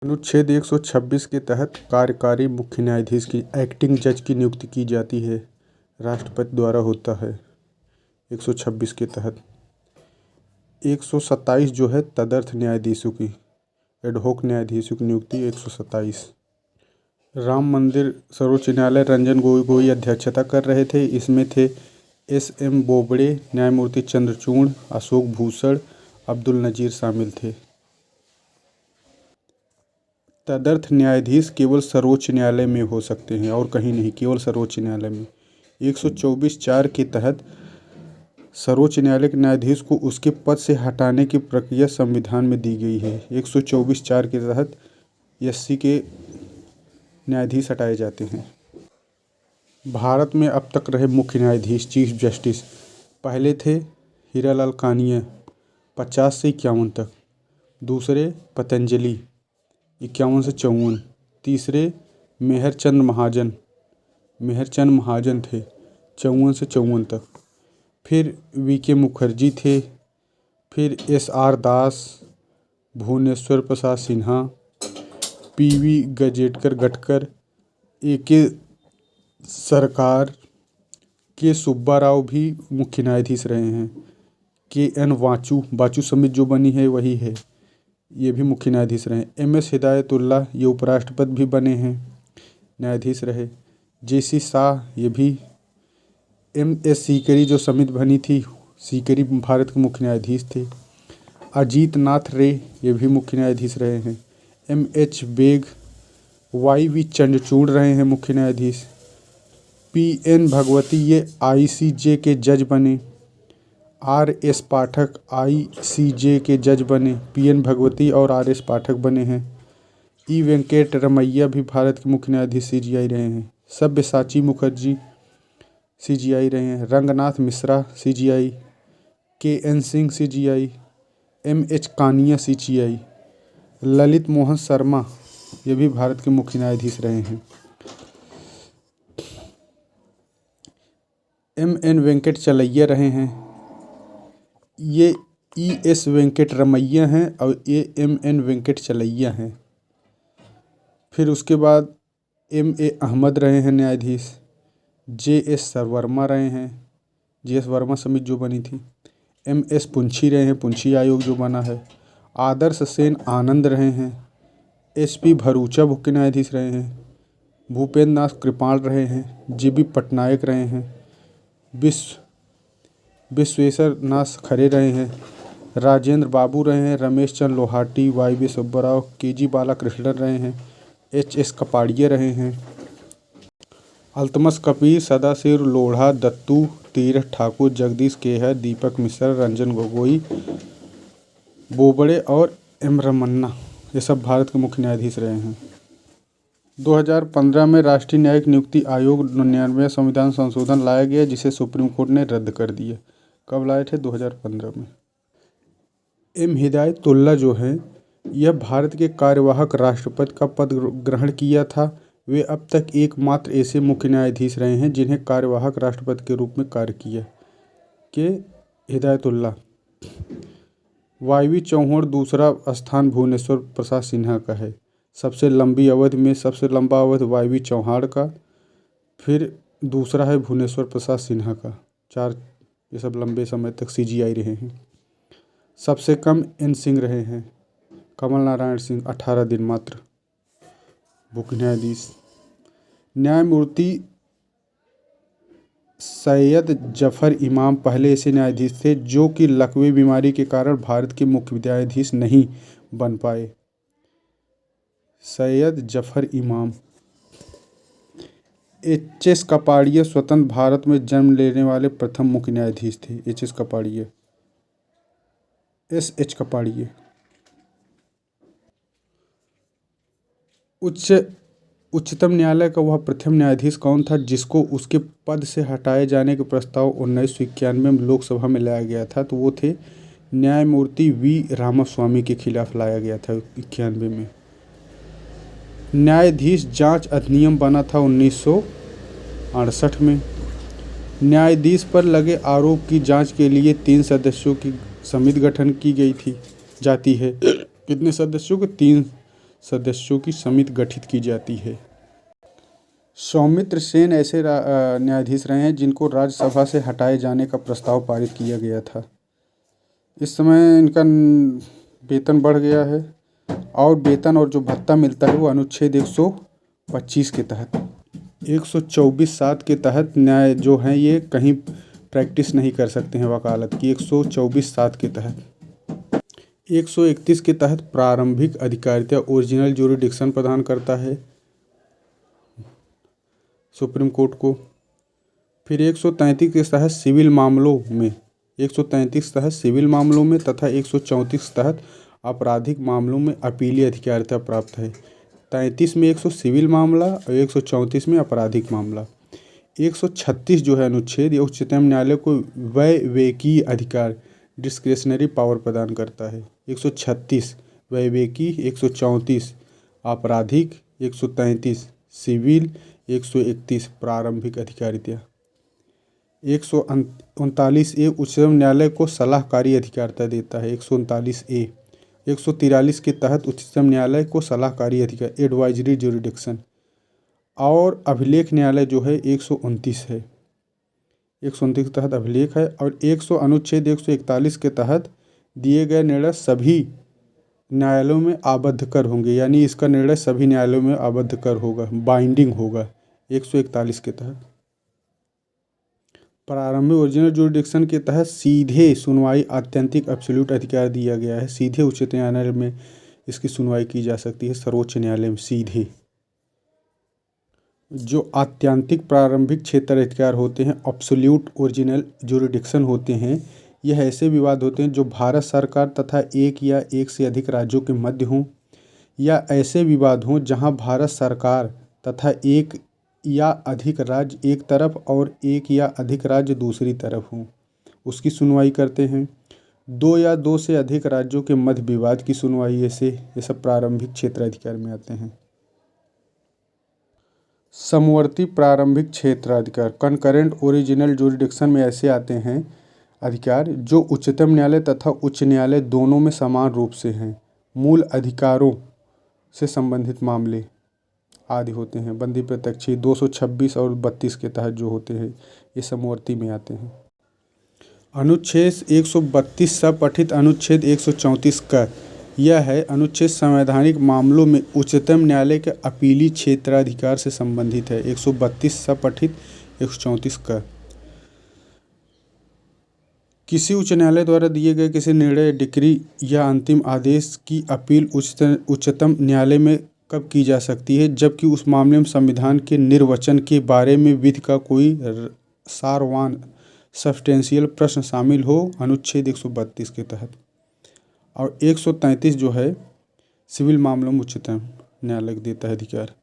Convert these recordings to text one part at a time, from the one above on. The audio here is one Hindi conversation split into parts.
अनुच्छेद 126 के तहत कार्यकारी मुख्य न्यायाधीश की एक्टिंग जज की नियुक्ति की जाती है, राष्ट्रपति द्वारा होता है। 126 के तहत 127 जो है तदर्थ न्यायाधीशों की, एडहॉक न्यायाधीशों की नियुक्ति 127। राम मंदिर सर्वोच्च न्यायालय रंजन गोगोई अध्यक्षता कर रहे थे। इसमें थे एस.एम. बोबड़े, न्यायमूर्ति चंद्रचूड़, अशोक भूषण, अब्दुल नज़ीर शामिल थे। तदर्थ न्यायाधीश केवल सर्वोच्च न्यायालय में हो सकते हैं और कहीं नहीं, केवल सर्वोच्च न्यायालय में। 124(4) के तहत सर्वोच्च न्यायालय के न्यायाधीश को उसके पद से हटाने की प्रक्रिया संविधान में दी गई है। 124(4) के तहत एससी के न्यायाधीश हटाए जाते हैं। भारत में अब तक रहे मुख्य न्यायाधीश चीफ जस्टिस पहले थे हीरालाल कानिया 50 से 51 तक, दूसरे पतंजलि 51 से 54, तीसरे मेहरचंद महाजन थे 54 से 54 तक, फिर वी.के. मुखर्जी थे, फिर एस.आर. दास, भुवनेश्वर प्रसाद सिन्हा, पी.वी. गटकर, ए.के. सरकार, के सुब्बा राव भी मुख्य न्यायाधीश रहे हैं। के.एन. बाचू समिति जो बनी है वही है, ये भी मुख्य न्यायाधीश रहे। एम.एस. हिदायतुल्लाह ये उपराष्ट्रपति भी बने हैं, न्यायाधीश रहे। जे.सी. शाह ये भी। एम.एस. सीकरी जो समिति बनी थी, सीकरी भारत के मुख्य न्यायाधीश थे। अजीत नाथ रे ये भी मुख्य न्यायाधीश रहे हैं। एम.एच. बेग, वाई.वी. चंद्रचूड़ रहे हैं मुख्य न्यायाधीश। पी.एन. भगवती ये आई.सी.जे. के जज बने। आर.एस. पाठक आई.सी.जे. के जज बने। पी.एन. भगवती और आर.एस. पाठक बने हैं। ई. वेंकट रमैया भी भारत के मुख्य न्यायाधीश सी.जी.आई. रहे हैं। सब्यसाची मुखर्जी सी.जी.आई. रहे हैं। रंगनाथ मिश्रा सी.जी.आई. के.एन. सिंह सी.जी.आई. एम.एच. कानिया सी.जी.आई. ललित मोहन शर्मा ये भी भारत के मुख्य न्यायाधीश रहे हैं। एम.एन. वेंकट चलैया रहे हैं। ये ई.एस. वेंकट रमैया हैं और ये एम.एन. वेंकट चलैया हैं। फिर उसके बाद एम.ए. अहमद रहे हैं न्यायाधीश। जे.एस. वर्मा रहे हैं, जे.एस. वर्मा समिति जो बनी थी। एम.एस. पुंछी रहे हैं, पुंछी आयोग जो बना है। आदर्श सेन आनंद रहे हैं। एस.पी. भरूचा मुख्य न्यायाधीश रहे हैं। भूपेंद्र नाथ कृपाल रहे हैं। जी.बी. पटनायक रहे हैं। विश्वेश्वर नाथ खरे रहे हैं। राजेंद्र बाबू रहे हैं। रमेश चंद्र लोहाटी, वाई.वी. सुब्बाराव, के.जी. बालाकृष्णन रहे हैं। एच.एस. कपाड़िया रहे हैं। अल्तमश कबीर, सदाशिव लोढ़ा, दत्तू तीरथ ठाकुर, जगदीश केहर, दीपक मिश्रा, रंजन गोगोई, बोबड़े और एम. रमन्ना ये सब भारत के मुख्य न्यायाधीश रहे हैं। 2015 में राष्ट्रीय न्यायिक नियुक्ति आयोग 99वें संविधान संशोधन लाया गया, जिसे सुप्रीम कोर्ट ने रद्द कर दिया। कब लाए थे? 2015 में। एम. हिदायतुल्लाह जो हैं यह भारत के कार्यवाहक राष्ट्रपति का पद ग्रहण किया था। वे अब तक एकमात्र ऐसे मुख्य न्यायाधीश रहे हैं जिन्हें कार्यवाहक राष्ट्रपति के रूप में कार्य किया। के हिदायतुल्लाह। वाई.वी. चौहान दूसरा स्थान भुवनेश्वर प्रसाद सिन्हा का है। सबसे लंबी अवधि में सबसे लंबा अवधि वाई.वी. चौहान का, फिर दूसरा है भुवनेश्वर प्रसाद सिन्हा का। 4 ये सब लंबे समय तक सी.जी.आई. रहे हैं। सबसे कम एन. सिंह रहे हैं, कमल नारायण सिंह 18 दिन मात्र मुख्य न्यायाधीश। न्यायमूर्ति सैयद जफर इमाम पहले ऐसे न्यायाधीश थे जो कि लकवे बीमारी के कारण भारत के मुख्य न्यायाधीश नहीं बन पाए। सैयद जफर इमाम। एच.एस. कपाड़िया स्वतंत्र भारत में जन्म लेने वाले प्रथम मुख्य न्यायाधीश थे। एच.एस. कपाड़िया। एस.एच. कपाड़िया। उच्चतम न्यायालय का वह प्रथम न्यायाधीश कौन था जिसको उसके पद से हटाए जाने के प्रस्ताव 1991 में लोकसभा में लाया गया था? तो वो थे न्यायमूर्ति वी. रामास्वामी के खिलाफ लाया गया था 91 में। न्यायाधीश जांच अधिनियम बना था 1968 में। न्यायाधीश पर लगे आरोप की जांच के लिए 3 सदस्यों की समिति गठन की गई जाती है। कितने सदस्यों के? 3 सदस्यों की समिति गठित की जाती है। सौमित्र सेन ऐसे न्यायाधीश रहे हैं जिनको राज्यसभा से हटाए जाने का प्रस्ताव पारित किया गया था। इस समय इनका वेतन बढ़ गया है और वेतन और जो भत्ता मिलता है वो अनुच्छेद 125 के तहत 124(7) के तहत न्याय जो है ये कहीं प्रैक्टिस नहीं कर सकते हैं वकालत की। 124(7) के तहत 131 के तहत प्रारंभिक अधिकारिता ओरिजिनल ज्यूरिडिक्शन प्रदान करता है सुप्रीम कोर्ट को। फिर 133 के तहत सिविल मामलों में 133 तहत सिविल मामलों में तथा 134 तहत आपराधिक मामलों में अपीलीय अधिकारिता प्राप्त है। 33 में 100 सिविल मामला और 134 में आपराधिक मामला। 136 जो है अनुच्छेद ये उच्चतम न्यायालय को वैवेकीय अधिकार डिस्क्रेशनरी पावर प्रदान करता है। 136 वैवेकी, 134 आपराधिक, 133 सिविल, 131 प्रारंभिक अधिकारिता। 139A उच्चतम न्यायालय को सलाहकारी अधिकारिता देता है। 139A 143 के तहत उच्चतम न्यायालय को सलाहकारी अधिकार एडवाइजरी ज्यूरिडिक्शन। और अभिलेख न्यायालय जो है 129 है। 129 के तहत अभिलेख है। और अनुच्छेद 141 के तहत दिए गए निर्णय सभी न्यायालयों में आबद्धकर होंगे, यानी इसका निर्णय सभी न्यायालयों में आबद्धकर होगा, बाइंडिंग होगा। 141 के तहत प्रारंभिक ओरिजिनल ज्यूरिडिक्शन के तहत सीधे सुनवाई आत्यंतिक एब्सोल्यूट अधिकार दिया गया है। सीधे उच्चतम न्यायालय में इसकी सुनवाई की जा सकती है, सर्वोच्च न्यायालय में सीधे। जो आत्यंतिक प्रारंभिक क्षेत्र अधिकार होते हैं, एब्सोल्यूट ओरिजिनल ज्यूरिडिक्शन होते हैं, यह ऐसे विवाद होते हैं जो भारत सरकार तथा एक या एक से अधिक राज्यों के मध्य हों, या ऐसे विवाद हों जहां भारत सरकार तथा एक या अधिक राज्य एक तरफ और एक या अधिक राज्य दूसरी तरफ हों, उसकी सुनवाई करते हैं। दो या दो से अधिक राज्यों के मध्य विवाद की सुनवाई, ऐसे ये सब प्रारंभिक क्षेत्राधिकार में आते हैं। समवर्ती प्रारंभिक क्षेत्राधिकार कंकरेंट ओरिजिनल ज्यूरिडिक्शन में ऐसे आते हैं अधिकार जो उच्चतम न्यायालय तथा उच्च न्यायालय दोनों में समान रूप से हैं। मूल अधिकारों से संबंधित मामले आदि होते हैं। बंदी प्रत्यक्षी 226 और 32 के तहत जो होते हैं ये समवर्ती में आते हैं। अनुच्छेद 132 सपठित अनुच्छेद 134 का यह है अनुच्छेद संवैधानिक मामलों में उच्चतम न्यायालय के अपीली क्षेत्राधिकार से संबंधित है। 132 सपठित 134 का किसी उच्च न्यायालय द्वारा दिए गए किसी निर्णय, डिक्री या अंतिम आदेश की अपील उच्चतम न्यायालय में कब की जा सकती है, जबकि उस मामले में संविधान के निर्वचन के बारे में विधि का कोई सारवान सब्सटेंशियल प्रश्न शामिल हो, अनुच्छेद 132 के तहत। और 133 जो है सिविल मामलों में उच्चतम न्यायालय देता है अधिकार।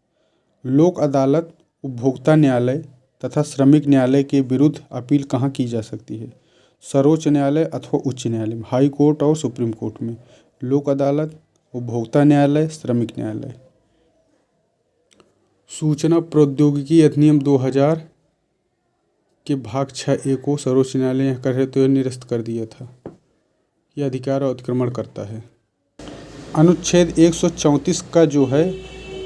लोक अदालत, उपभोक्ता न्यायालय तथा श्रमिक न्यायालय के विरुद्ध अपील कहाँ की जा सकती है? सर्वोच्च न्यायालय अथवा उच्च न्यायालय में, हाई कोर्ट और सुप्रीम कोर्ट में। लोक अदालत, उपभोक्ता न्यायालय, श्रमिक न्यायालय। सूचना प्रौद्योगिकी अधिनियम 2000 के भाग 6A को सर्वोच्च न्यायालय ने करे तो निरस्त कर दिया था। यह अधिकार अतिक्रमण करता है। अनुच्छेद 134 का जो है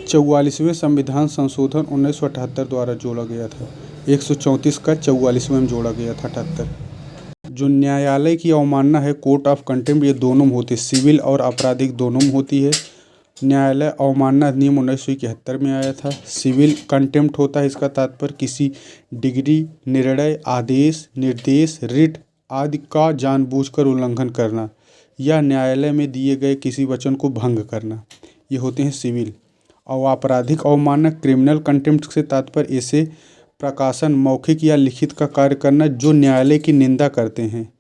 44वें संविधान संशोधन 1978 द्वारा जोड़ा गया था। 134 का 44वें में जोड़ा गया था 78। जो न्यायालय की अवमानना है, कोर्ट ऑफ कंटेम्प्ट, ये दोनों में होती है, सिविल और आपराधिक दोनों में होती है। न्यायालय अवमानना अधिनियम 1971 में आया था। सिविल कंटेम्प्ट होता है, इसका तात्पर्य किसी डिग्री, निर्णय, आदेश, निर्देश, रिट आदि का जानबूझकर उल्लंघन करना या न्यायालय में दिए गए किसी वचन को भंग करना, ये होते हैं सिविल। और आपराधिक अवमानना क्रिमिनल कंटेम्प्ट से तात्पर्य ऐसे प्रकाशन, मौखिक या लिखित का कार्य करना जो न्यायालय की निंदा करते हैं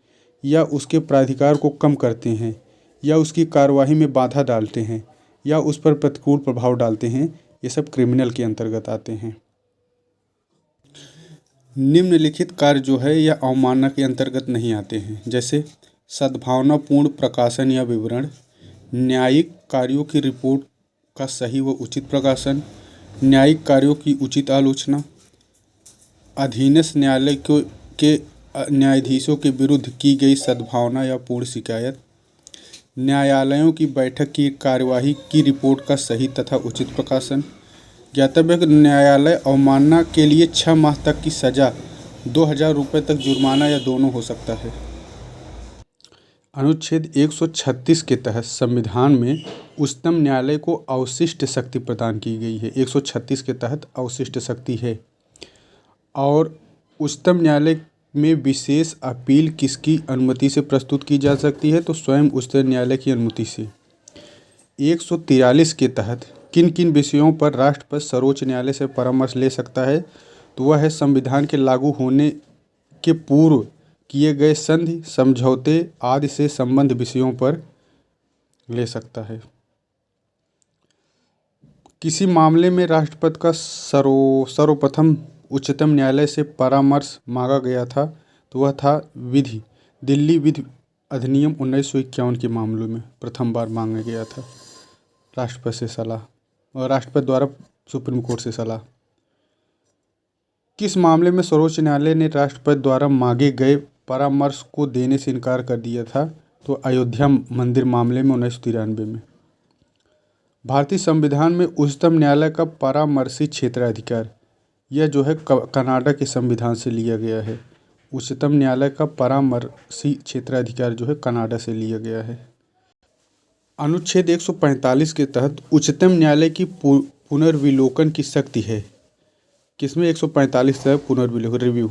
या उसके प्राधिकार को कम करते हैं या उसकी कार्यवाही में बाधा डालते हैं या उस पर प्रतिकूल प्रभाव डालते हैं, ये सब क्रिमिनल के अंतर्गत आते हैं। निम्नलिखित कार्य जो है यह अवमानना के अंतर्गत नहीं आते हैं, जैसे सद्भावनापूर्ण प्रकाशन या विवरण, न्यायिक कार्यों की रिपोर्ट का सही व उचित प्रकाशन, न्यायिक कार्यों की उचित आलोचना, अधीनस्थ न्यायालय के न्यायाधीशों के विरुद्ध की गई सद्भावना या पूर्ण शिकायत, न्यायालयों की बैठक की कार्यवाही की रिपोर्ट का सही तथा उचित प्रकाशन। ज्ञातव्य है कि न्यायालय अवमानना के लिए 6 माह तक की सजा, 2,000 रुपये तक जुर्माना या दोनों हो सकता है। अनुच्छेद 136 के तहत संविधान में उच्चतम न्यायालय को अवशिष्ट शक्ति प्रदान की गई है। 136 के तहत अवशिष्ट शक्ति है। और उच्चतम न्यायालय में विशेष अपील किसकी अनुमति से प्रस्तुत की जा सकती है? तो स्वयं उच्चतम न्यायालय की अनुमति से। 143 के तहत किन किन विषयों पर राष्ट्रपति सर्वोच्च न्यायालय से परामर्श ले सकता है? तो वह है संविधान के लागू होने के पूर्व किए गए संधि, समझौते आदि से संबंध विषयों पर ले सकता है। किसी मामले में राष्ट्रपति का सर्वप्रथम उच्चतम न्यायालय से परामर्श मांगा गया था, तो वह था दिल्ली विधि अधिनियम 1951 के मामलों में प्रथम बार मांगा गया था राष्ट्रपति से सलाह, और राष्ट्रपति द्वारा सुप्रीम कोर्ट से सलाह। किस मामले में सर्वोच्च न्यायालय ने राष्ट्रपति द्वारा मांगे गए परामर्श को देने से इनकार कर दिया था? तो अयोध्या मंदिर मामले में 1993 में। भारतीय संविधान में उच्चतम न्यायालय का परामर्शी क्षेत्राधिकार, यह जो है कनाडा के संविधान से लिया गया है। उच्चतम न्यायालय का परामर्शी क्षेत्राधिकार जो है कनाडा से लिया गया है। अनुच्छेद 145 के तहत उच्चतम न्यायालय की पुनर्विलोकन की शक्ति है। किसमें? 145 है पुनर्विलोकन रिव्यू।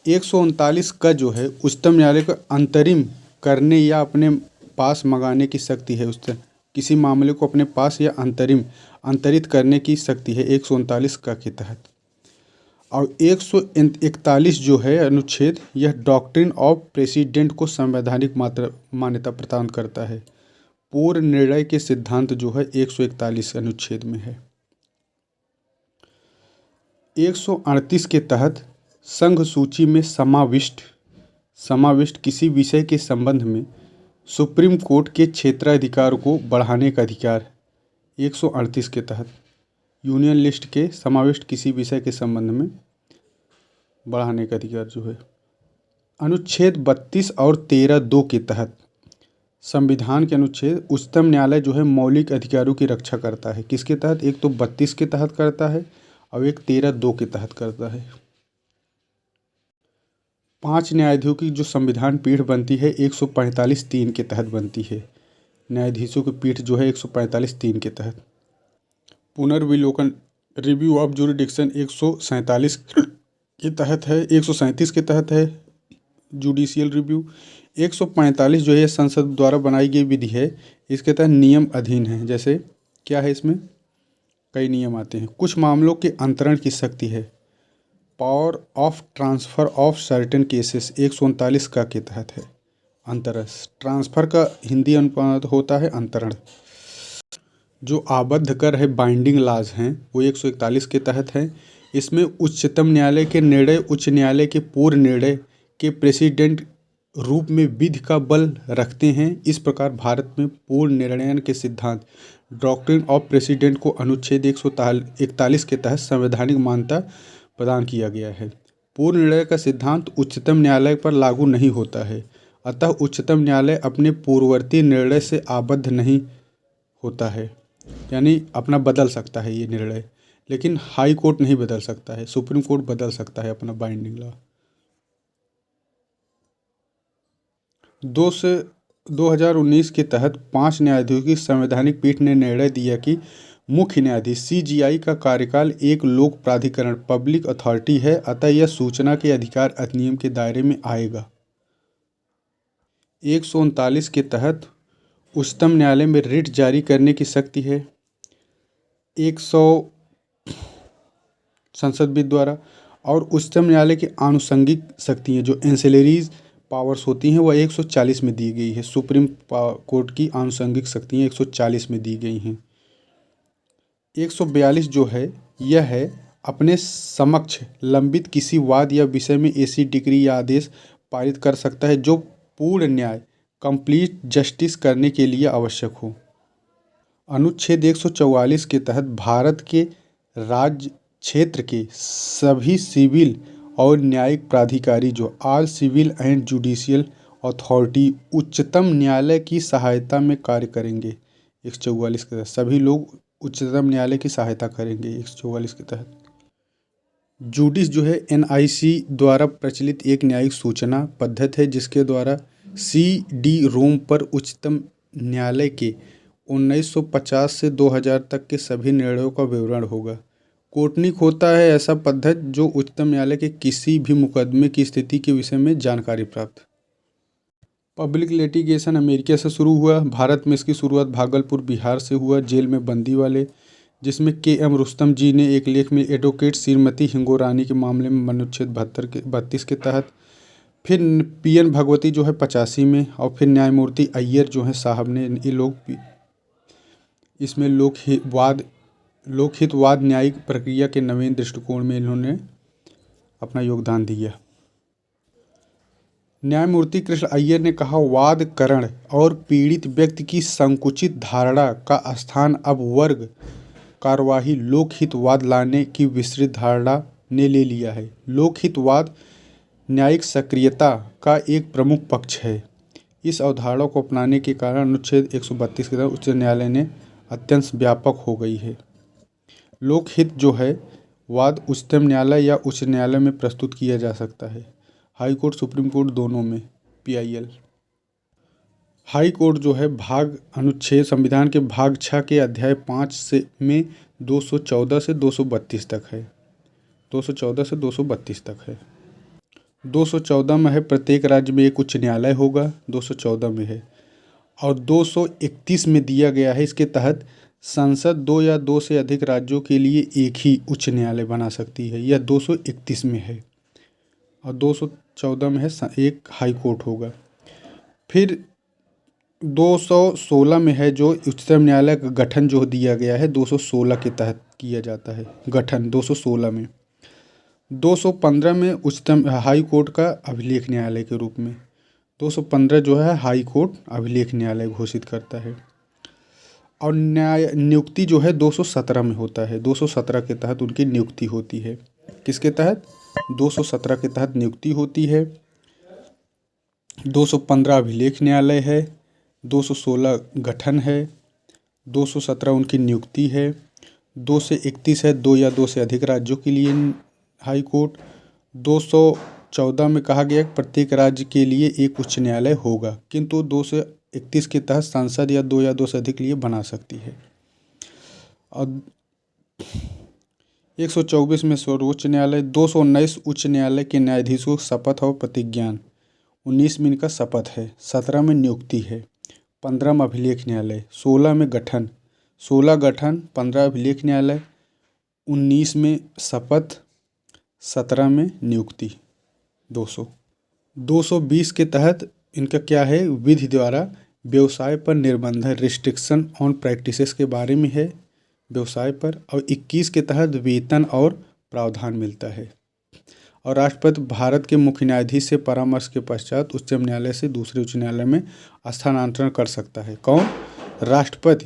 139 का जो है उच्चतम न्यायालय को अंतरिम करने या अपने पास मंगाने की शक्ति है। उस किसी मामले को अपने पास या अंतरित करने की शक्ति है 139 का के तहत। और 141 जो है अनुच्छेद, यह डॉक्ट्रिन ऑफ प्रेसिडेंट को संवैधानिक मान्यता प्रदान करता है। पूर्ण निर्णय के सिद्धांत जो है 141 अनुच्छेद में है। 138 के तहत संघ सूची में समाविष्ट किसी विषय के संबंध में सुप्रीम कोर्ट के क्षेत्राधिकार को बढ़ाने का अधिकार। 138 के तहत यूनियन लिस्ट के समाविष्ट किसी विषय के संबंध में बढ़ाने का अधिकार जो है। अनुच्छेद 32 और 13(2) के तहत संविधान के अनुच्छेद उच्चतम न्यायालय जो है मौलिक अधिकारों की रक्षा करता है। किसके तहत? एक तो 32 के तहत करता है और एक 13(2) के तहत करता है। 5 न्यायाधीशों की जो संविधान पीठ बनती है 145(3) के तहत बनती है। न्यायाधीशों की पीठ जो है 145(3) के तहत। पुनर्विलोकन रिव्यू ऑफ जुरिडिक्शन 147 के तहत है। 137 के तहत है जुडिशियल रिव्यू। 145 जो है संसद द्वारा बनाई गई विधि है, इसके तहत नियम अधीन है। जैसे क्या है, इसमें कई नियम आते हैं। कुछ मामलों के अंतरण की शक्ति है। Power of transfer of certain cases 139 का के तहत है। अंतरण, ट्रांसफ़र का हिंदी अनुपात होता है अंतरण। जो आबद्ध कर है बाइंडिंग लाज हैं वो 141 के तहत है। इसमें उच्चतम न्यायालय के निर्णय उच्च न्यायालय के पूर्व निर्णय के प्रेसिडेंट रूप में विधि का बल रखते हैं। इस प्रकार भारत में पूर्ण निर्णयन के सिद्धांत डॉक्ट्रिन ऑफ प्रेसिडेंट को अनुच्छेद 141 के तहत संवैधानिक मान्यता प्रदान किया गया है। पूर्ण निर्णय का सिद्धांत उच्चतम न्यायालय पर लागू नहीं होता है, अतः उच्चतम न्यायालय अपने पूर्ववर्ती निर्णय से आबद्ध नहीं होता है, यानी अपना बदल सकता है ये निर्णय, लेकिन हाई कोर्ट नहीं बदल सकता है, सुप्रीम कोर्ट बदल सकता है अपना बाइंडिंग लॉ। 2019 के तहत 5 न्यायाधीशों की संवैधानिक पीठ ने निर्णय दिया कि मुख्य न्यायाधीश CJI का कार्यकाल एक लोक प्राधिकरण पब्लिक अथॉरिटी है, अतः यह सूचना के अधिकार अधिनियम के दायरे में आएगा। 139 के तहत उच्चतम न्यायालय में रिट जारी करने की शक्ति है 100 संसद विधि द्वारा, और उच्चतम न्यायालय की आनुषंगिक शक्तियाँ जो एंसिलरीज पावर्स होती हैं वह 140 में दी गई है। सुप्रीम कोर्ट की आनुषंगिक शक्तियाँ 140 में दी गई हैं। 142 जो है यह है अपने समक्ष लंबित किसी वाद या विषय में ऐसी डिक्री या आदेश पारित कर सकता है जो पूर्ण न्याय कंप्लीट जस्टिस करने के लिए आवश्यक हो। अनुच्छेद 144 के तहत भारत के राज्य क्षेत्र के सभी सिविल और न्यायिक प्राधिकारी जो all civil and judicial authority उच्चतम न्यायालय की सहायता में कार्य करेंगे। 144 के तहत सभी लोग उच्चतम न्यायालय की सहायता करेंगे। 144 के तहत जूडिस जो है NIC द्वारा प्रचलित एक न्यायिक सूचना पद्धति है जिसके द्वारा CD रोम पर उच्चतम न्यायालय के 1950 से 2000 तक के सभी निर्णयों का विवरण होगा। कोर्टनिक होता है ऐसा पद्धति जो उच्चतम न्यायालय के किसी भी मुकदमे की स्थिति के विषय में जानकारी प्राप्त। पब्लिक लिटिगेशन अमेरिका से शुरू हुआ। भारत में इसकी शुरुआत भागलपुर बिहार से हुआ, जेल में बंदी वाले, जिसमें KM रुस्तम जी ने एक लेख में एडवोकेट श्रीमती हिंगोरानी के मामले में अनुच्छेद 32 के तहत, फिर PN भगवती जो है 85 में, और फिर न्यायमूर्ति अय्यर जो है साहब ने, ये लोग इसमें लोकहितवाद न्यायिक प्रक्रिया के नवीन दृष्टिकोण में इन्होंने अपना योगदान दिया। न्यायमूर्ति कृष्ण अय्यर ने कहा, वादकरण और पीड़ित व्यक्ति की संकुचित धारणा का स्थान अब वर्ग कार्यवाही लोकहितवाद लाने की विस्तृत धारणा ने ले लिया है। लोकहितवाद न्यायिक सक्रियता का एक प्रमुख पक्ष है। इस अवधारणा को अपनाने के कारण अनुच्छेद 132 के तहत उच्च न्यायालय ने अत्यंत व्यापक हो गई है। लोकहित जो है वाद उच्चतम न्यायालय या उच्च न्यायालय में प्रस्तुत किया जा सकता है। हाई कोर्ट, सुप्रीम कोर्ट दोनों में PIL। हाई कोर्ट जो है भाग अनुच्छेद संविधान के भाग 6 के अध्याय 5 से में 214 से 232 तक है। 214 से 232 तक है। 214 में है प्रत्येक राज्य में एक उच्च न्यायालय होगा, 214 में है। और 231 में दिया गया है, इसके तहत संसद 2 या 2 से अधिक राज्यों के लिए एक ही उच्च न्यायालय बना सकती है। यह 231 में है। और 214 में है एक हाई कोर्ट होगा। फिर 216 में है जो उच्चतम न्यायालय का गठन जो दिया गया है 216 के तहत किया जाता है गठन 216 में। 215 में उच्चतम हाई कोर्ट का अभिलेख न्यायालय के रूप में 215 जो है हाई कोर्ट अभिलेख न्यायालय घोषित करता है। और न्याय नियुक्ति जो है 217 में होता है। 217 के तहत उनकी नियुक्ति होती है। किसके तहत? 217 के तहत नियुक्ति होती है। 215 अभिलेख न्यायालय है, 216 गठन है, 217 उनकी नियुक्ति है, 2 से 31 है 2 या 2 से अधिक राज्यों के लिए हाई कोर्ट। 214 में कहा गया कि प्रत्येक राज्य के लिए एक उच्च न्यायालय होगा, किंतु 2 से 31 के तहत सांसद या 2 या 2 से अधिक लिए बना सकती है। और 124 में सर्वोच्च न्यायालय। 219 उच्च न्यायालय के न्यायाधीशों को शपथ और प्रतिज्ञान। 19 में इनका शपथ है, 17 में नियुक्ति है, 15 में अभिलेख न्यायालय, 16 में गठन, 16 गठन, 15 अभिलेख न्यायालय, 19 में शपथ, 17 में नियुक्ति। 220 के तहत इनका क्या है? विधि द्वारा व्यवसाय पर निर्बंध, रिस्ट्रिक्शन ऑन प्रैक्टिसेस के बारे में है व्यवसाय पर। और 21 के तहत वेतन और प्रावधान मिलता है। और राष्ट्रपति भारत के मुख्य न्यायाधीश से परामर्श के पश्चात उच्चतम न्यायालय से दूसरे उच्च न्यायालय में स्थानांतरण कर सकता है। कौन? राष्ट्रपति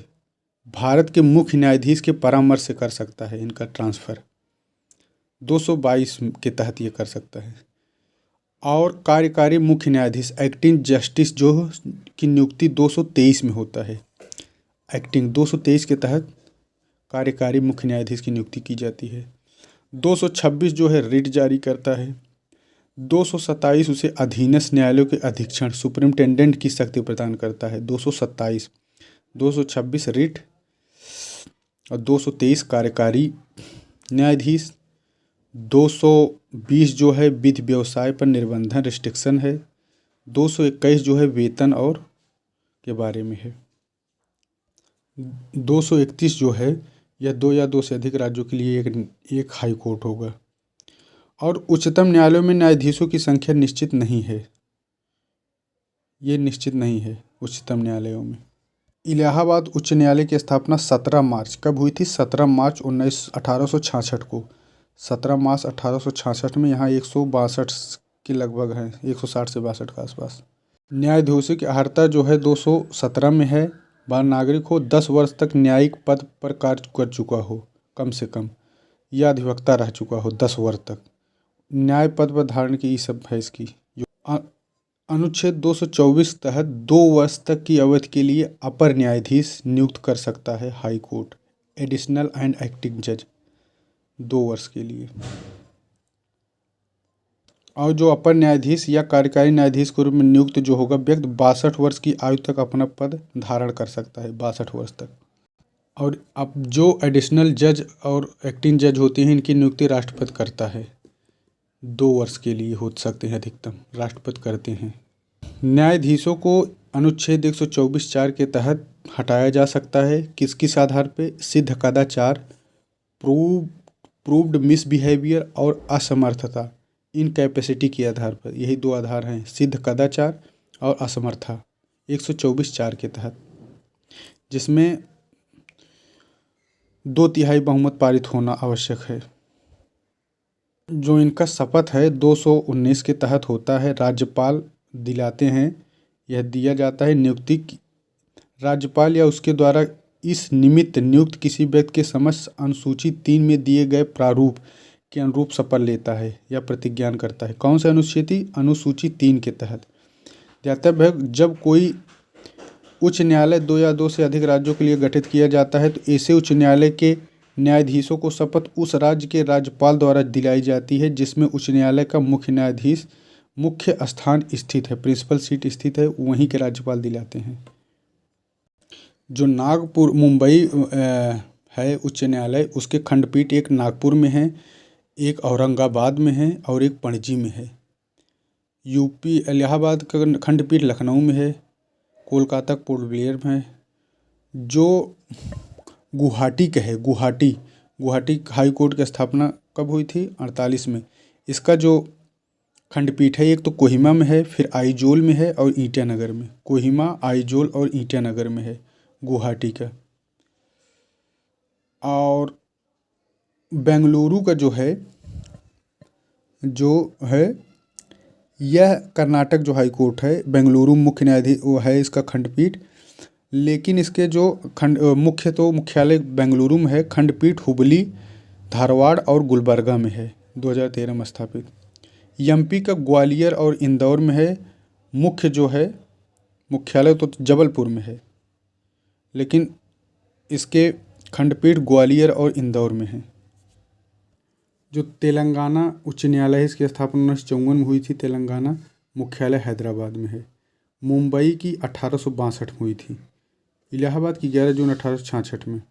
भारत के मुख्य न्यायाधीश के परामर्श से कर सकता है इनका ट्रांसफ़र। 222 के तहत ये कर सकता है। और कार्यकारी मुख्य न्यायाधीश एक्टिंग जस्टिस जो की नियुक्ति 223 में होता है। एक्टिंग 223 के तहत कार्यकारी मुख्य न्यायाधीश की नियुक्ति की जाती है। 226 जो है रिट जारी करता है। 227 उसे अधीनस्थ न्यायालयों के अधीक्षण सुप्रिंटेंडेंट की शक्ति प्रदान करता है। 227, 226 रिट और 223 कार्यकारी न्यायाधीश। 220 जो है विधि व्यवसाय पर निर्बंधन रिस्ट्रिक्शन है। 221 जो है वेतन और के बारे में है। 231 जो है यह 2 या 2 से अधिक राज्यों के लिए एक हाई कोर्ट होगा। और उच्चतम न्यायालयों में न्यायाधीशों की संख्या निश्चित नहीं है, ये निश्चित नहीं है उच्चतम न्यायालयों में। इलाहाबाद उच्च न्यायालय की स्थापना 17 मार्च कब हुई थी? 17 मार्च 1866 को। 17 मार्च 1866 में यहाँ 162 के लगभग हैं, 160 से 62 के आसपास। न्यायाधीशों की अर्हता जो है 217 में है। बाल नागरिक हो, 10 वर्ष तक न्यायिक पद पर कार्य कर चुका हो कम से कम, या अधिवक्ता रह चुका हो 10 वर्ष तक। न्याय पद पर धारण की ये सब है इसकी। अनुच्छेद 224 तहत 2 वर्ष तक की अवधि के लिए अपर न्यायाधीश नियुक्त कर सकता है high court, additional and acting जज, 2 वर्ष के लिए। और जो अपर न्यायाधीश या कार्यकारी न्यायाधीश के रूप में नियुक्त जो होगा व्यक्ति 62 वर्ष की आयु तक अपना पद धारण कर सकता है, 62 वर्ष तक। और अब जो एडिशनल जज और एक्टिंग जज होते हैं इनकी नियुक्ति राष्ट्रपति करता है, 2 वर्ष के लिए हो सकते हैं अधिकतम, राष्ट्रपति करते हैं। न्यायाधीशों को अनुच्छेद 124(4) के तहत हटाया जा सकता है, किस आधार पे? सिद्ध कदाचार, प्रूव्ड मिसबिहेवियर और असमर्थता, इनकैपेसिटी के आधार पर। यही 2 आधार हैं, सिद्ध कदाचार और असमर्था, 124(4) के तहत, जिसमें 2/3 बहुमत पारित होना आवश्यक है। जो इनका शपथ है 219 के तहत होता है, राज्यपाल दिलाते हैं, यह दिया जाता है। नियुक्ति राज्यपाल या उसके द्वारा इस निमित्त नियुक्त किसी व्यक्ति के समक्ष अनुसूची 3 में दिए गए प्रारूप के अनुरूप शपथ लेता है या प्रतिज्ञान करता है। कौन सा अनुसूची 3 के तहत ज्ञातव्य है। जब कोई उच्च न्यायालय 2 या 2 से अधिक राज्यों के लिए गठित किया जाता है तो ऐसे उच्च न्यायालय के न्यायाधीशों को शपथ उस राज्य के राज्यपाल द्वारा दिलाई जाती है जिसमें उच्च न्यायालय का मुख्य न्यायाधीश मुख्य स्थान स्थित है, प्रिंसिपल सीट स्थित है, वहीं के राज्यपाल दिलाते हैं। जो नागपुर मुंबई है उच्च न्यायालय, उसके खंडपीठ एक नागपुर में है, एक औरंगाबाद में है और एक पणजी में है। यूपी इलाहाबाद का खंडपीठ लखनऊ में है, कोलकाता पोर्ट ब्लेयर में है। जो गुवाहाटी का है, गुवाहाटी हाई कोर्ट की स्थापना कब हुई थी? 48 में। इसका जो खंडपीठ है एक तो कोहिमा में है, फिर आइजोल में है और ईटानगर में। कोहिमा, आइजोल और ईटानगर में है गुवाहाटी का। और बेंगलुरु का जो है यह कर्नाटक जो हाई कोर्ट है, बेंगलुरु मुख्य न्यायाधीश वो है इसका खंडपीठ। लेकिन इसके जो मुख्यालय बेंगलुरु में है, खंडपीठ हुबली, धारवाड़ और गुलबर्गा में है, 2013 में स्थापित। एमपी का ग्वालियर और इंदौर में है, मुख्यालय तो जबलपुर में है, लेकिन इसके खंडपीठ ग्वालियर और इंदौर में है। जो तेलंगाना उच्च न्यायालय है इसकी स्थापना 1954 में हुई थी, तेलंगाना मुख्यालय हैदराबाद में है। मुंबई की 1862 में हुई थी। इलाहाबाद की 11 जून 1866 में,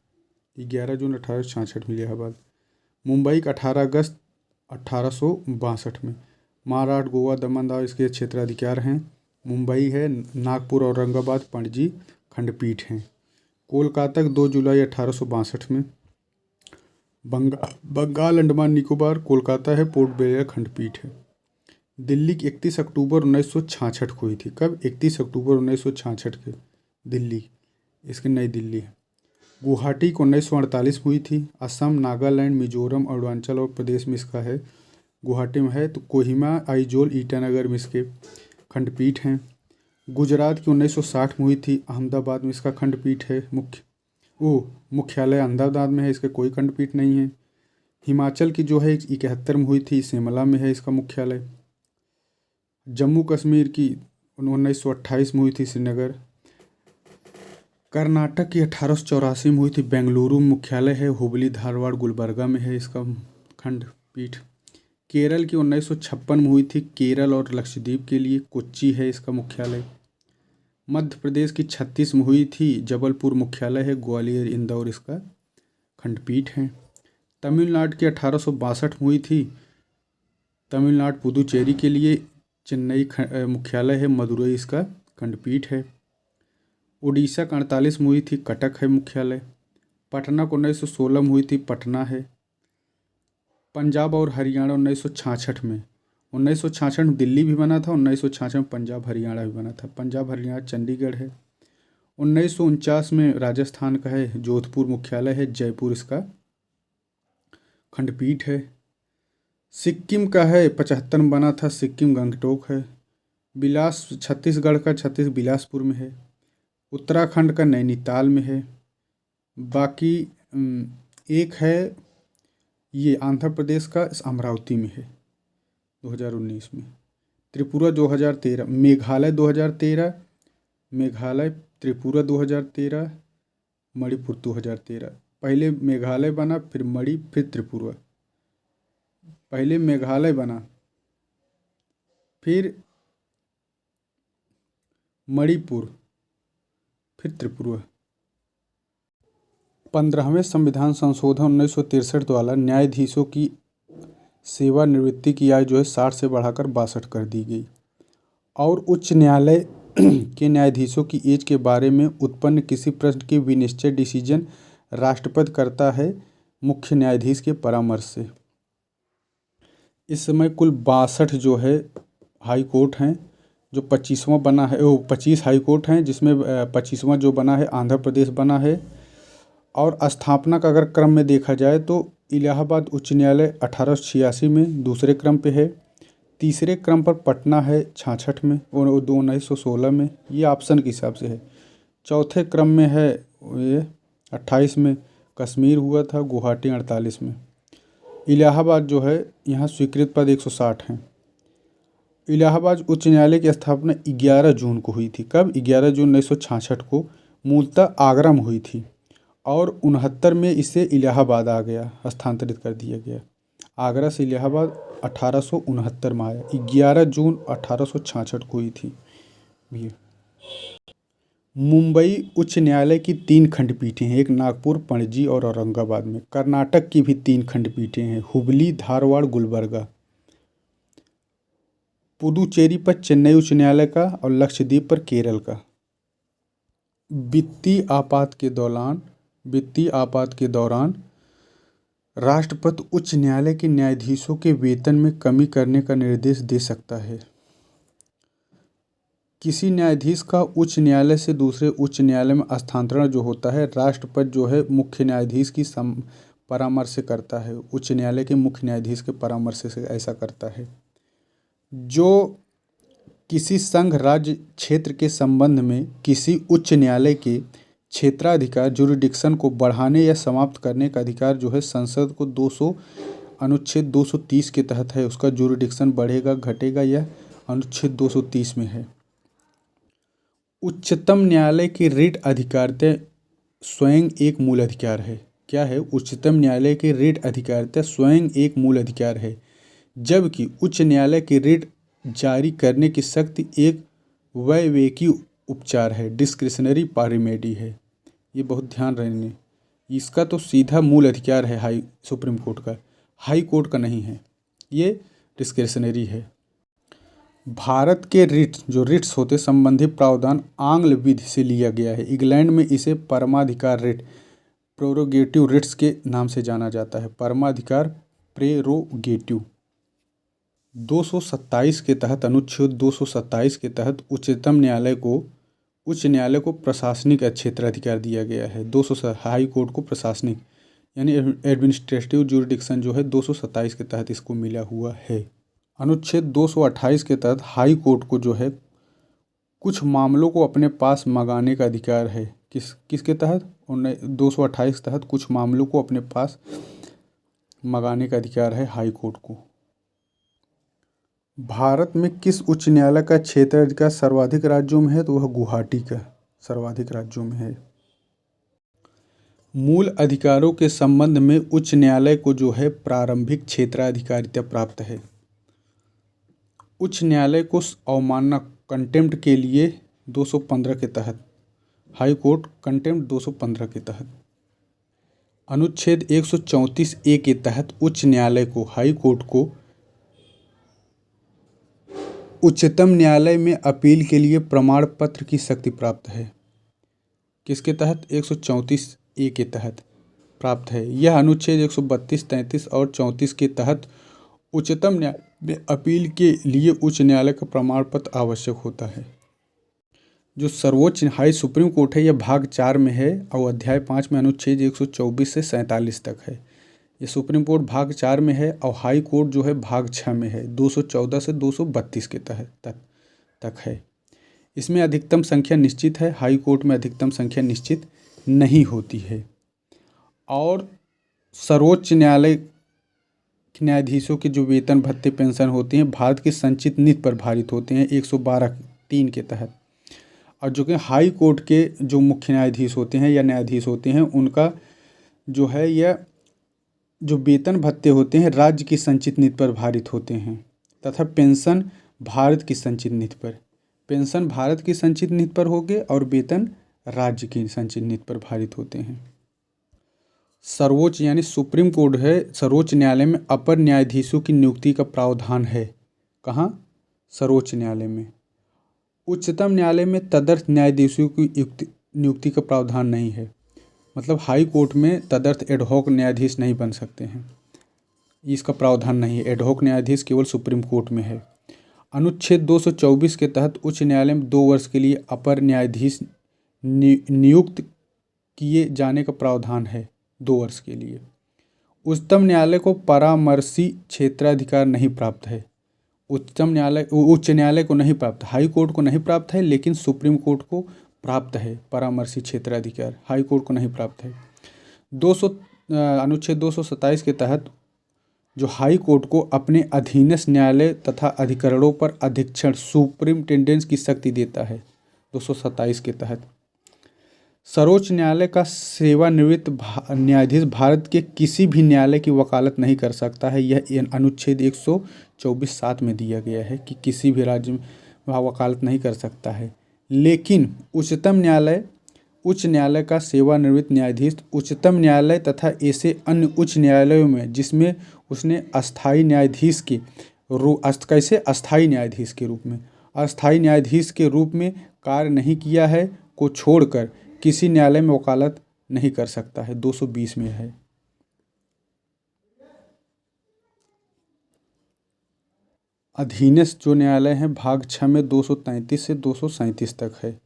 11 जून 1866 में इलाहाबाद। मुंबई का 18 अगस्त 1862 में। महाराष्ट्र, गोवा, दमन दाव इसके क्षेत्राधिकार हैं। मुंबई है, नागपुर, औरंगाबाद, पणजी खंडपीठ हैं। कोलकाता 2 जुलाई 1862 में। बंगाल, अंडमान निकोबार, कोलकाता है, पोर्ट ब्लेयर खंडपीठ है। दिल्ली की 31 अक्टूबर 1966 को हुई थी। कब? 31 अक्टूबर 1966 के दिल्ली, इसकी नई दिल्ली है। गुवाहाटी को 1948 में हुई थी। असम, नागालैंड, मिजोरम, अरुणाचल और प्रदेश में इसका है, गुवाहाटी में है। तो कोहिमा, आइजोल, ईटानगर में इसके खंडपीठ हैं। गुजरात की 1960 में हुई थी, अहमदाबाद में इसका खंडपीठ है। मुख्यालय अहमदाबाद में है, इसका कोई खंडपीठ नहीं है। हिमाचल की जो है 71 में हुई थी, शिमला में है इसका मुख्यालय। जम्मू कश्मीर की 1928 में हुई थी, श्रीनगर। कर्नाटक की 1884 में हुई थी, बेंगलुरु मुख्यालय है। हुबली, धारवाड़, गुलबर्गा में है इसका खंडपीठ। केरल की 1956 में हुई थी, केरल और लक्षद्वीप के लिए, कोच्चि है इसका मुख्यालय। मध्य प्रदेश की 36 में हुई थी, जबलपुर मुख्यालय है, ग्वालियर, इंदौर इसका खंडपीठ है। तमिलनाडु की 1862 में हुई थी, तमिलनाडु पुदुचेरी के लिए, चेन्नई मुख्यालय है, मदुरई इसका खंडपीठ है। उड़ीसा का 48 में हुई थी, कटक है मुख्यालय। पटना को 1916 में हुई थी, पटना है। पंजाब और हरियाणा 1966 में, 1966 में दिल्ली भी बना था, 1966 में पंजाब हरियाणा भी बना था। पंजाब हरियाणा चंडीगढ़ है। 1949 में राजस्थान का है, जोधपुर मुख्यालय है, जयपुर इसका खंडपीठ है। सिक्किम का है 75 में बना था, सिक्किम गंगटोक है। छत्तीसगढ़ का छत्तीस बिलासपुर में है। उत्तराखंड का नैनीताल में है। बाकी एक है ये आंध्र प्रदेश का, अमरावती में है 2019 में। त्रिपुरा 2013, मेघालय 2013, मेघालय, त्रिपुरा 2013, मणिपुर 2013। पहले मेघालय बना, फिर मणि, फिर त्रिपुरा। पहले मेघालय बना, फिर मणिपुर, फिर त्रिपुरा। 15वें संविधान संशोधन 1963 द्वारा न्यायाधीशों की सेवानिवृत्ति की आयु जो है 60 से बढ़ाकर 62 कर दी गई। और उच्च न्यायालय के न्यायाधीशों की एज के बारे में उत्पन्न किसी प्रश्न की विनिश्चय डिसीजन राष्ट्रपति करता है मुख्य न्यायाधीश के परामर्श से। इस समय कुल 62 जो है हाई कोर्ट हैं, जो 25वां बना है, 25 हाई कोर्ट हैं, जिसमें 25वां जो बना है आंध्र प्रदेश बना है। और स्थापना का अगर क्रम में देखा जाए तो इलाहाबाद उच्च न्यायालय 1886 में दूसरे क्रम पे है। तीसरे क्रम पर पटना है 66 में और 1916 में, ये ऑप्शन के हिसाब से है। चौथे क्रम में है ये 28 में कश्मीर हुआ था, गुवाहाटी 48 में। इलाहाबाद जो है यहाँ स्वीकृत पद 160 हैं। इलाहाबाद उच्च न्यायालय की स्थापना 11 जून को हुई थी। कब? 11 जून 1966 को मूलतः आगरा में हुई थी और 69 में इसे इलाहाबाद आ गया, हस्तांतरित कर दिया गया। आगरा से इलाहाबाद 1869 में आया। 11 जून 1866 को हुई थी ये। मुंबई उच्च न्यायालय की 3 खंडपीठें हैं, एक नागपुर, पणजी और औरंगाबाद में। कर्नाटक की भी 3 खंडपीठें हैं, हुबली, धारवाड़, गुलबर्गा। पुदुचेरी पर चेन्नई उच्च न्यायालय का और लक्षद्वीप पर केरल का। वित्तीय आपात के दौरान राष्ट्रपति उच्च न्यायालय के न्यायाधीशों के वेतन में कमी करने का निर्देश दे सकता है। किसी न्यायाधीश का उच्च न्यायालय से दूसरे उच्च न्यायालय में स्थानांतरण जो होता है, राष्ट्रपति जो है मुख्य न्यायाधीश की परामर्श से करता है। उच्च न्यायालय के मुख्य न्यायाधीश के परामर्श से ऐसा करता है। जो किसी संघ राज्य क्षेत्र के संबंध में किसी उच्च न्यायालय के क्षेत्राधिकार जुरिडिक्शन को बढ़ाने या समाप्त करने का अधिकार जो है संसद को अनुच्छेद 230 के तहत है। उसका जुरिडिक्शन बढ़ेगा, घटेगा, यह अनुच्छेद 230 में है। उच्चतम न्यायालय की रिट अधिकारिता स्वयं एक मूल अधिकार है। क्या है? उच्चतम न्यायालय की रिट अधिकारिता स्वयं एक मूल अधिकार है, जबकि उच्च न्यायालय की रिट जारी करने की शक्ति एक वैवेकी उपचार है, डिस्क्रिशनरी रेमेडी है। ये बहुत ध्यान रखने, इसका तो सीधा मूल अधिकार है सुप्रीम कोर्ट का, हाई कोर्ट का नहीं है, ये डिस्क्रिशनरी है। भारत के रिट्स होते संबंधी प्रावधान आंग्ल विधि से लिया गया है। इंग्लैंड में इसे परमाधिकार रिट, प्रोरोगेटिव रिट्स के नाम से जाना जाता है। परमाधिकार, प्रेरोगेटिव। 227 के तहत, अनुच्छेद 227 के तहत उच्च न्यायालय को प्रशासनिक क्षेत्राधिकार दिया गया है। 200 हाई कोर्ट को प्रशासनिक यानी एडमिनिस्ट्रेटिव जुरिडिक्शन जो है 227 के तहत इसको मिला हुआ है। अनुच्छेद 228 के तहत हाई कोर्ट को जो है कुछ मामलों को अपने पास मंगाने का अधिकार है। किसके तहत? 228 के तहत कुछ मामलों को अपने पास मंगाने का अधिकार है हाई कोर्ट को। भारत में किस उच्च न्यायालय का क्षेत्राधिकार सर्वाधिक राज्यों में है? तो वह गुवाहाटी का सर्वाधिक राज्यों में है। मूल अधिकारों के संबंध में उच्च न्यायालय को जो है प्रारंभिक क्षेत्राधिकारिता प्राप्त है। उच्च न्यायालय को अवमानना कंटेम्प्ट के लिए 215 के तहत, हाई कोर्ट कंटेम्प्ट 215 के तहत। अनुच्छेद 134A के तहत उच्च न्यायालय को, हाई कोर्ट को उच्चतम न्यायालय में अपील के लिए प्रमाण पत्र की शक्ति प्राप्त है। किसके तहत? 134A के तहत प्राप्त है। यह अनुच्छेद 132, 33 और 34 के तहत उच्चतम न्यायालय में अपील के लिए उच्च न्यायालय का प्रमाण पत्र आवश्यक होता है। जो सर्वोच्च हाई सुप्रीम कोर्ट है यह भाग 4 में है और अध्याय 5 में अनुच्छेद 124 से 47 तक है। ये सुप्रीम कोर्ट भाग 4 में है और हाई कोर्ट जो है भाग 6 में है, 214 से 232 के तक है। इसमें अधिकतम संख्या निश्चित है, हाई कोर्ट में अधिकतम संख्या निश्चित नहीं होती है। और सर्वोच्च न्यायालय न्यायाधीशों के जो वेतन भत्ते पेंशन होते हैं भारत के संचित नीति पर भारित होते हैं 112(3) के तहत। और जो कि हाई कोर्ट के जो मुख्य न्यायाधीश होते हैं या न्यायाधीश होते हैं उनका जो है यह जो वेतन भत्ते होते हैं राज्य की संचित नीति पर भारित होते हैं तथा पेंशन भारत की संचित नीति पर। पेंशन भारत की संचित नीति पर होंगे और वेतन राज्य की संचित नीति पर भारित होते हैं। सर्वोच्च यानी सुप्रीम कोर्ट है, सर्वोच्च न्यायालय में अपर न्यायाधीशों की नियुक्ति का प्रावधान है। कहाँ? सर्वोच्च न्यायालय में। उच्चतम न्यायालय में तदर्थ न्यायाधीशों की नियुक्ति का प्रावधान नहीं है। मतलब हाई कोर्ट में तदर्थ एडहॉक न्यायाधीश नहीं बन सकते हैं, इसका प्रावधान नहीं है। एडहॉक न्यायाधीश केवल सुप्रीम कोर्ट में है। अनुच्छेद 224 के तहत उच्च न्यायालय में 2 वर्ष के लिए अपर न्यायाधीश नियुक्त किए जाने का प्रावधान है, 2 वर्ष के लिए। उच्चतम न्यायालय को परामर्शी क्षेत्राधिकार नहीं प्राप्त है। उच्च न्यायालय को नहीं प्राप्त, हाई कोर्ट को नहीं प्राप्त है, लेकिन सुप्रीम कोर्ट को प्राप्त है परामर्शी क्षेत्राधिकार, हाई कोर्ट को नहीं प्राप्त है। अनुच्छेद 227 के तहत जो हाई कोर्ट को अपने अधीनस्थ न्यायालय तथा अधिकरणों पर अधीक्षण सुपरिटेंडेंस की शक्ति देता है, 227 के तहत। सर्वोच्च न्यायालय का सेवानिवृत्त न्यायाधीश भारत के किसी भी न्यायालय की वकालत नहीं कर सकता है। यह अनुच्छेद 124(7) में दिया गया है कि किसी भी राज्य में वह वकालत नहीं कर सकता है। लेकिन उच्च न्यायालय का सेवानिवृत्त न्यायाधीश उच्चतम न्यायालय तथा ऐसे अन्य उच्च न्यायालयों में जिसमें उसने अस्थायी न्यायाधीश के रूप में कार्य नहीं किया है को छोड़कर किसी न्यायालय में वकालत नहीं कर सकता है, 220 में है। अधीनस्थ जो न्यायालय है भाग 6 में 233 से 237 तक है,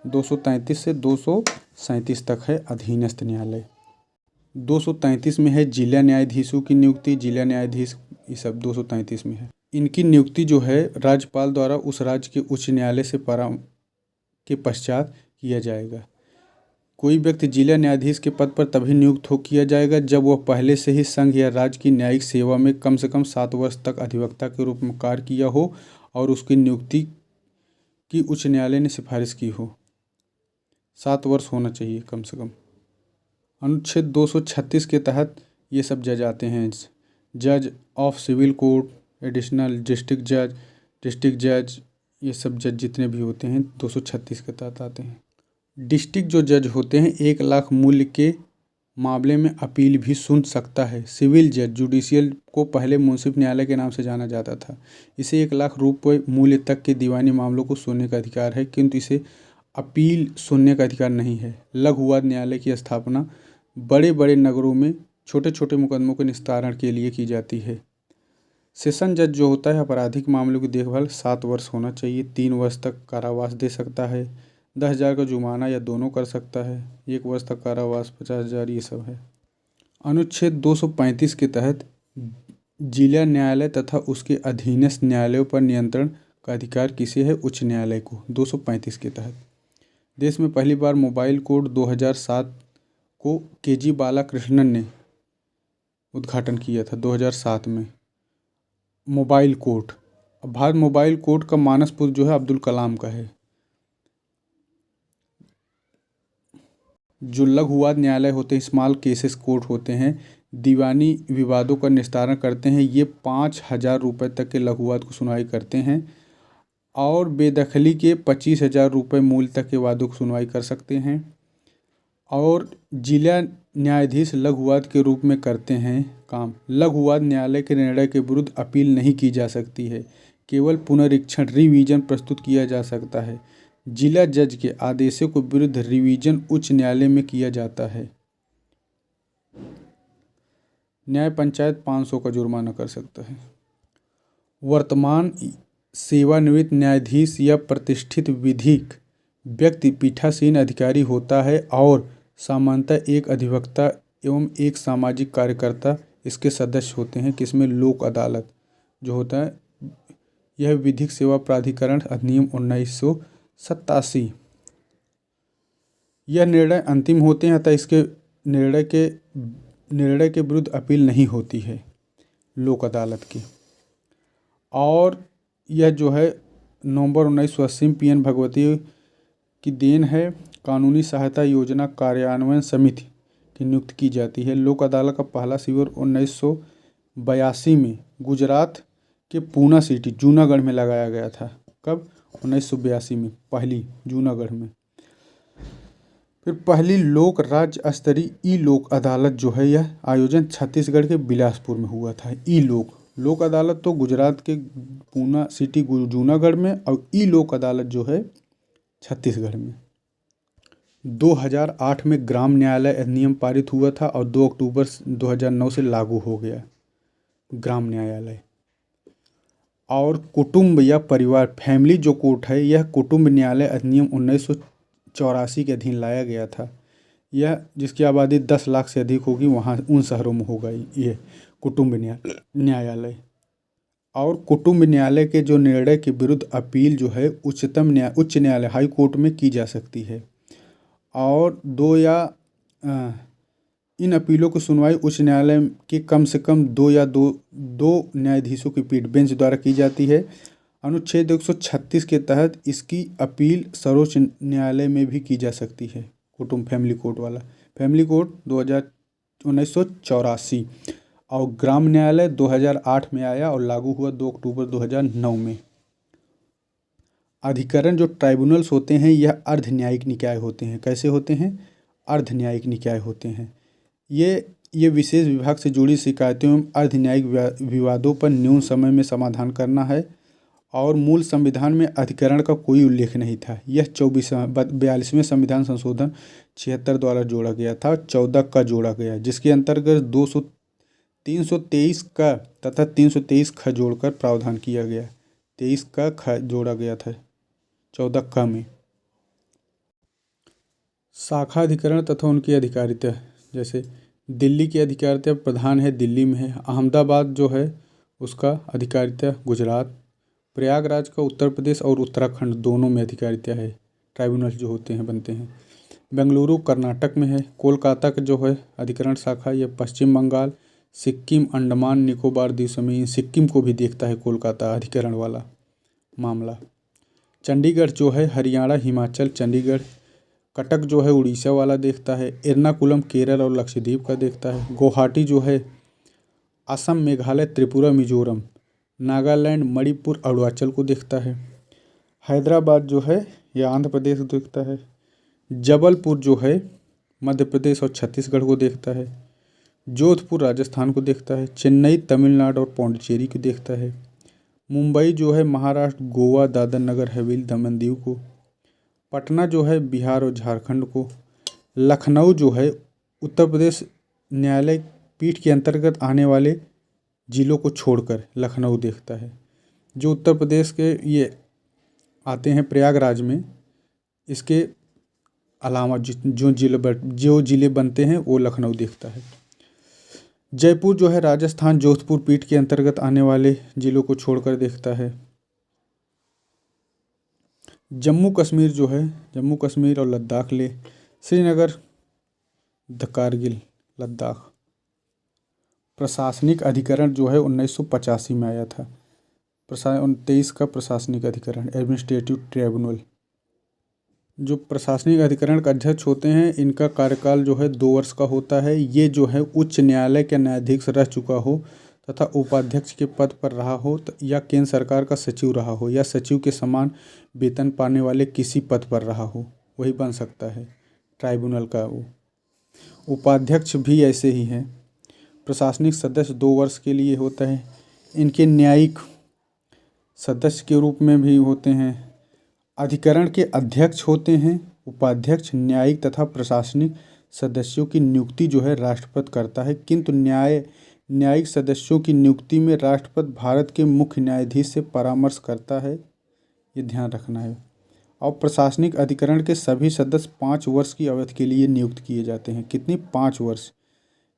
233 से 237 तक है अधीनस्थ न्यायालय। 233 में है जिला न्यायाधीशों की नियुक्ति, जिला न्यायाधीश, ये सब 233 में है। इनकी नियुक्ति जो है राज्यपाल द्वारा उस राज्य के उच्च न्यायालय से के पश्चात किया जाएगा। कोई व्यक्ति जिला न्यायाधीश के पद पर तभी नियुक्त किया जाएगा जब वह पहले से ही संघ या राज्य की न्यायिक सेवा में कम से कम 7 वर्ष तक अधिवक्ता के रूप में कार्य किया हो और उसकी नियुक्ति की उच्च न्यायालय ने सिफारिश की हो। 7 वर्ष होना चाहिए कम से कम। अनुच्छेद 236 के तहत ये सब जज आते हैं। जज of civil court, additional district जज, ये सब जज जितने भी होते हैं 236 के तहत आते हैं। डिस्ट्रिक्ट जो जज होते हैं 1 लाख मूल्य के मामले में अपील भी सुन सकता है। सिविल जज जुडिशियल को पहले मुंसिफ न्यायालय के नाम से जाना जाता था। इसे 1 लाख रुपये मूल्य तक के दीवानी मामलों को सुनने का अधिकार है, किंतु इसे अपील सुनने का अधिकार नहीं है। लघु वाद न्यायालय की स्थापना बड़े बड़े नगरों में छोटे छोटे मुकदमों के निस्तारण के लिए की जाती है। सेशन जज जो होता है आपराधिक मामलों की देखभाल 7 वर्ष होना चाहिए, 3 वर्ष तक कारावास दे सकता है, 10,000 का जुर्माना या दोनों कर सकता है, 1 वर्ष तक कारावास, 50,000, ये सब है। अनुच्छेद 235 के तहत जिला न्यायालय तथा उसके अधीनस्थ न्यायालयों पर नियंत्रण का अधिकार किसे है? उच्च न्यायालय को, 235 के तहत। देश में पहली बार मोबाइल कोर्ट 2007 को KG बालाकृष्णन ने उद्घाटन किया था, 2007 में मोबाइल कोर्ट। अब भारत मोबाइल कोर्ट का मानस पुत्र जो है अब्दुल कलाम का है। जो लघुवाद न्यायालय होते हैं, स्मॉल केसेस कोर्ट होते हैं, दीवानी विवादों का निस्तारण करते हैं। ये 5,000 रुपये तक के लघुवाद को सुनवाई करते हैं और बेदखली के 25,000 रुपये मूल्य तक के वादों की सुनवाई कर सकते हैं। और जिला न्यायाधीश लघुवाद के रूप में करते हैं काम। लघुवाद न्यायालय के निर्णय के विरुद्ध अपील नहीं की जा सकती है, केवल पुनरीक्षण रिवीजन प्रस्तुत किया जा सकता है। जिला जज के आदेशों के विरुद्ध रिवीजन उच्च न्यायालय में किया जाता है। न्याय पंचायत 500 का जुर्माना कर सकता है। वर्तमान सेवानिवृत्त न्यायाधीश या प्रतिष्ठित विधिक व्यक्ति पीठासीन अधिकारी होता है और सामान्यतः एक अधिवक्ता एवं एक सामाजिक कार्यकर्ता इसके सदस्य होते हैं। किसमें? लोक अदालत जो होता है, यह विधिक सेवा प्राधिकरण अधिनियम 1987। यह निर्णय अंतिम होते हैं, अतः इसके निर्णय के विरुद्ध अपील नहीं होती है। लोक अदालत की। और यह जो है नवंबर 1980 में पीएन भगवती की देन है। कानूनी सहायता योजना कार्यान्वयन समिति की नियुक्ति की जाती है। लोक अदालत का पहला शिविर 1982 में गुजरात के पूना सिटी जूनागढ़ में लगाया गया था। कब? 1982 में पहली जूनागढ़ में। फिर पहली लोक राज्य स्तरीय ई लोक अदालत जो है यह आयोजन छत्तीसगढ़ के बिलासपुर में हुआ था। ई लोक अदालत तो गुजरात के पूना सिटी जूनागढ़ में, और ई लोक अदालत जो है छत्तीसगढ़ में। 2008 में ग्राम न्यायालय अधिनियम पारित हुआ था और 2 अक्टूबर 2009 से लागू हो गया ग्राम न्यायालय। और कुटुंब या परिवार फैमिली जो कोर्ट है यह कुटुंब न्यायालय अधिनियम 1984 के अधीन लाया गया था। यह जिसकी आबादी 10 लाख से अधिक होगी वहाँ उन शहरों में होगा ये कुटुंब न्यायालय। और कुटुंब न्यायालय के जो निर्णय के विरुद्ध अपील जो है उच्च न्यायालय हाई कोर्ट में की जा सकती है। और इन अपीलों की सुनवाई उच्च न्यायालय के कम से कम दो न्यायाधीशों की पीठ बेंच द्वारा की जाती है। अनुच्छेद 136 के तहत इसकी अपील सर्वोच्च न्यायालय में भी की जा सकती है। कुटुंब फैमिली कोर्ट वाला फैमिली कोर्ट 1984 और ग्राम न्यायालय 2008 में आया और लागू हुआ 2 अक्टूबर 2009 में। अधिकरण जो ट्राइब्यूनल्स होते हैं यह अर्ध न्यायिक निकाय होते हैं। कैसे होते हैं? अर्ध न्यायिक निकाय होते हैं। ये विशेष विभाग से जुड़ी शिकायतों एवं अर्ध न्यायिक विवादों पर न्यून समय में समाधान करना है। और मूल संविधान में अधिकरण का कोई उल्लेख नहीं था। यह 42वें संविधान संशोधन 76 द्वारा जोड़ा गया था, 14 का जोड़ा गया, जिसके अंतर्गत 323 का तथा 323 ख जोड़कर प्रावधान किया गया। 23 का ख जोड़ा गया था 14 क में। शाखा अधिकरण तथा उनकी अधिकारिता, जैसे दिल्ली की अधिकारिता प्रधान है, दिल्ली में है। अहमदाबाद जो है उसका अधिकारिता गुजरात। प्रयागराज का उत्तर प्रदेश और उत्तराखंड दोनों में अधिकारिता है। ट्राइब्यूनल जो होते हैं बनते हैं। बेंगलुरु कर्नाटक में है। कोलकाता का जो है अधिकरण शाखा यह पश्चिम बंगाल, सिक्किम, अंडमान निकोबार द्वीप समूह, सिक्किम को भी देखता है कोलकाता अधिकरण वाला मामला। चंडीगढ़ जो है हरियाणा, हिमाचल, चंडीगढ़। कटक जो है उड़ीसा वाला देखता है। एर्नाकुलम केरल और लक्षद्वीप का देखता है। गुवाहाटी जो है असम, मेघालय, त्रिपुरा, मिजोरम, नागालैंड, मणिपुर, अरुणाचल को देखता है। हैदराबाद जो है यह आंध्र प्रदेश को देखता है। जबलपुर जो है मध्य प्रदेश और छत्तीसगढ़ को देखता है। जोधपुर राजस्थान को देखता है। चेन्नई तमिलनाडु और पौंडीचेरी को देखता है। मुंबई जो है महाराष्ट्र, गोवा, दादर नगर हवेली, दमन दीव को। पटना जो है बिहार और झारखंड को। लखनऊ जो है उत्तर प्रदेश न्यायालय पीठ के अंतर्गत आने वाले जिलों को छोड़कर लखनऊ देखता है। जो उत्तर प्रदेश के ये आते हैं प्रयागराज में, इसके अलावा जो जिले बनते हैं वो लखनऊ देखता है। जयपुर जो है राजस्थान जोधपुर पीठ के अंतर्गत आने वाले जिलों को छोड़कर देखता है। जम्मू कश्मीर जो है जम्मू कश्मीर और लद्दाख ले। श्रीनगर, कारगिल, लद्दाख। प्रशासनिक अधिकरण जो है 1985 में आया था। 23 का प्रशासनिक अधिकरण एडमिनिस्ट्रेटिव ट्रिब्यूनल। जो प्रशासनिक अधिकरण का अध्यक्ष होते हैं इनका कार्यकाल जो है 2 वर्ष का होता है। ये जो है उच्च न्यायालय के न्यायाधीश रह चुका हो तथा उपाध्यक्ष के पद पर रहा हो या केंद्र सरकार का सचिव रहा हो या सचिव के समान वेतन पाने वाले किसी पद पर रहा हो, वही बन सकता है ट्राइब्यूनल का वो। उपाध्यक्ष भी ऐसे ही हैं। प्रशासनिक सदस्य 2 वर्ष के लिए होता है। इनके न्यायिक सदस्य के रूप में भी होते हैं। अधिकरण के अध्यक्ष होते हैं। उपाध्यक्ष, न्यायिक तथा प्रशासनिक सदस्यों की नियुक्ति जो है राष्ट्रपति करता है, किंतु न्यायिक सदस्यों की नियुक्ति में राष्ट्रपति भारत के मुख्य न्यायाधीश से परामर्श करता है, ये ध्यान रखना है। और प्रशासनिक अधिकरण के सभी सदस्य 5 वर्ष की अवधि के लिए नियुक्त किए जाते हैं। कितनी? 5 वर्ष।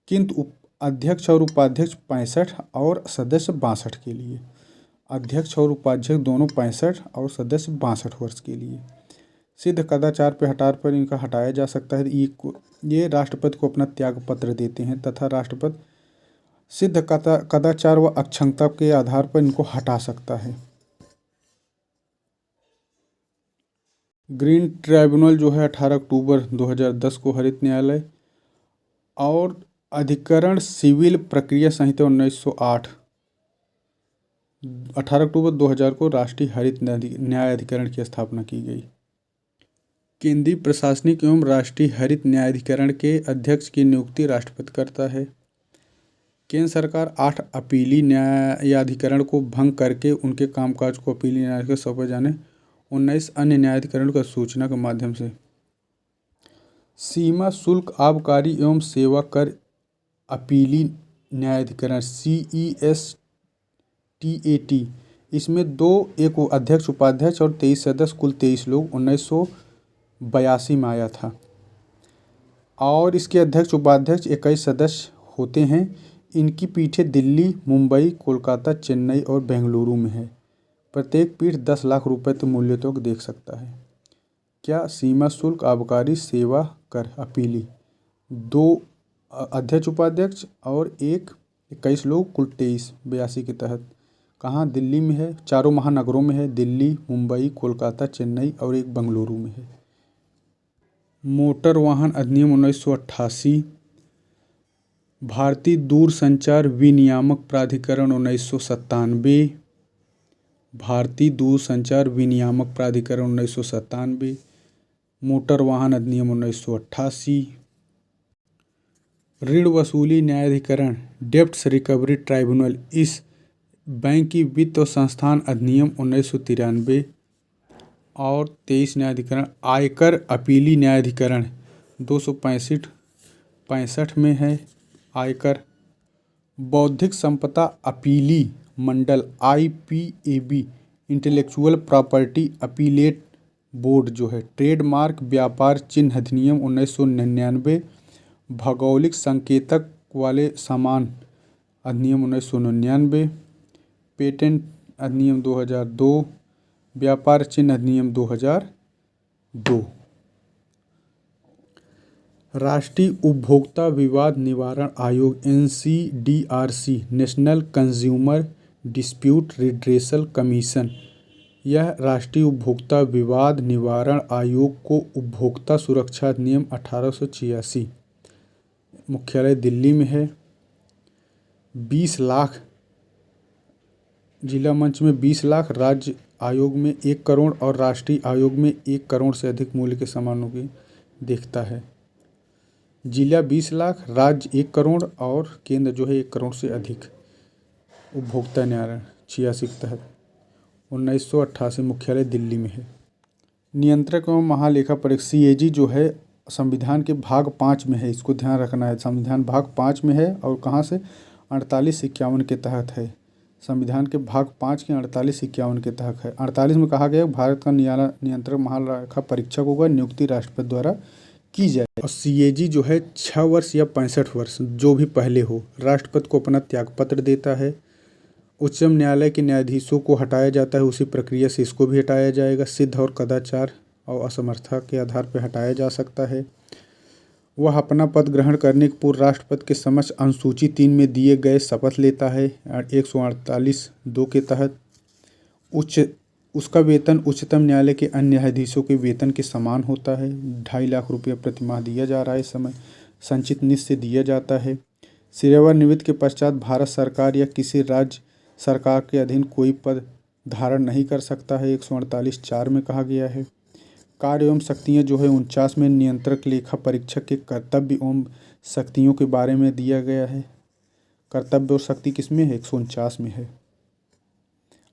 किंतु अध्यक्ष और उपाध्यक्ष 65 और सदस्य 62 के लिए। अध्यक्ष और उपाध्यक्ष दोनों 65 और सदस्य 62 वर्ष के लिए। सिद्ध कदाचार पर हटार पर इनका हटाया जा सकता है। ये राष्ट्रपति को अपना त्याग पत्र देते हैं तथा राष्ट्रपति सिद्ध कदाचार व अक्षमता के आधार पर इनको हटा सकता है। ग्रीन ट्राइब्यूनल जो है 18 अक्टूबर 2010 को हरित न्यायालय, और अधिकरण सिविल प्रक्रिया संहिता 1908 18 अक्टूबर 2000 को राष्ट्रीय हरित न्यायाधिकरण की स्थापना की गई। केंद्रीय प्रशासनिक एवं राष्ट्रीय हरित न्यायाधिकरण के अध्यक्ष की नियुक्ति राष्ट्रपति करता है। केंद्र सरकार 8 अपीली न्यायाधिकरण को भंग करके उनके कामकाज को अपीली न्यायालय को सौंपे जाने 19 अन्य न्यायाधिकरणों की सूचना के माध्यम से। सीमा शुल्क आबकारी एवं सेवा कर अपीली न्यायाधिकरण CESTAT, इसमें एक अध्यक्ष उपाध्यक्ष और 23 सदस्य, कुल 23 लोग 1982 में आया था। और इसके अध्यक्ष उपाध्यक्ष 21 सदस्य होते हैं। इनकी पीठें दिल्ली, मुंबई, कोलकाता, चेन्नई और बेंगलुरु में है। प्रत्येक पीठ 10 लाख रुपए तक मूल्य तक देख सकता है। क्या? सीमा शुल्क आबकारी सेवा कर अपीली, 2 अध्यक्ष उपाध्यक्ष और 21 लोग, कुल 23 82 के तहत। कहाँ? दिल्ली में है। 4 महानगरों में है, दिल्ली, मुंबई, कोलकाता, चेन्नई और एक बेंगलुरु में है। मोटर वाहन अधिनियम 1988, भारतीय दूरसंचार विनियामक प्राधिकरण 1997, भारतीय दूरसंचार विनियामक प्राधिकरण 1997, मोटर वाहन अधिनियम 1988, ऋण वसूली न्यायाधिकरण डेब्ट्स रिकवरी ट्राइब्यूनल, इस बैंक की वित्त और संस्थान अधिनियम 1993, और 23 न्यायाधिकरण आयकर अपीली न्यायाधिकरण 265 में है। आयकर बौद्धिक संपदा अपीली मंडल IPAB, intellectual property appellate board जो है, ट्रेडमार्क व्यापार चिन्ह अधिनियम 1999, भौगोलिक संकेतक वाले सामान अधिनियम 1999, पेटेंट अधिनियम 2002, व्यापार चिन्ह अधिनियम 2002। राष्ट्रीय उपभोक्ता विवाद निवारण आयोग NCDRC, national consumer dispute redressal commission, यह राष्ट्रीय उपभोक्ता विवाद निवारण आयोग को उपभोक्ता सुरक्षा अधिनियम 1886, मुख्यालय दिल्ली में है। 20 लाख, जिला मंच में 20 लाख, राज्य आयोग में 1 करोड़ और राष्ट्रीय आयोग में 1 करोड़ से अधिक मूल्य के सामानों की देखता है। जिला 20 लाख, राज्य 1 करोड़ और केंद्र जो है 1 करोड़ से अधिक। उपभोक्ता न्यायालय 86 के तहत 1988, मुख्यालय दिल्ली में है। नियंत्रक एवं महालेखा परीक्षक CAG जो है संविधान के भाग 5 में है, इसको ध्यान रखना है। संविधान भाग 5 में है और कहाँ से? 48-51 के तहत है। संविधान के भाग 5 के 48-51 के तहत है। 48 में कहा गया भारत का नियंत्रक महालेखा परीक्षक होगा, नियुक्ति राष्ट्रपति द्वारा की जाए। और CAG जो है 6 वर्ष या 65 वर्ष जो भी पहले हो, राष्ट्रपति को अपना त्यागपत्र देता है। उच्चतम न्यायालय के न्यायाधीशों को हटाया जाता है, उसी प्रक्रिया से इसको भी हटाया जाएगा। सिद्ध और कदाचार और असमर्थता के आधार पर हटाया जा सकता है। वह अपना पद ग्रहण करने के पूर्व राष्ट्रपति के समक्ष अनुसूची 3 में दिए गए शपथ लेता है 148(2) के तहत। उसका वेतन उच्चतम न्यायालय के अन्य न्यायाधीशों के वेतन के समान होता है। 2.5 लाख रुपया प्रति माह दिया जा रहा है इस समय, संचित निधि से दिया जाता है। सेवानिवृत्ति के पश्चात भारत सरकार या किसी राज्य सरकार के अधीन कोई पद धारण नहीं कर सकता है, 148(4) में कहा गया है। कार्य एवं शक्तियाँ जो है 49 में नियंत्रक लेखा परीक्षक के कर्तव्य एवं शक्तियों के बारे में दिया गया है। कर्तव्य और शक्ति किसमें है? 149 में है।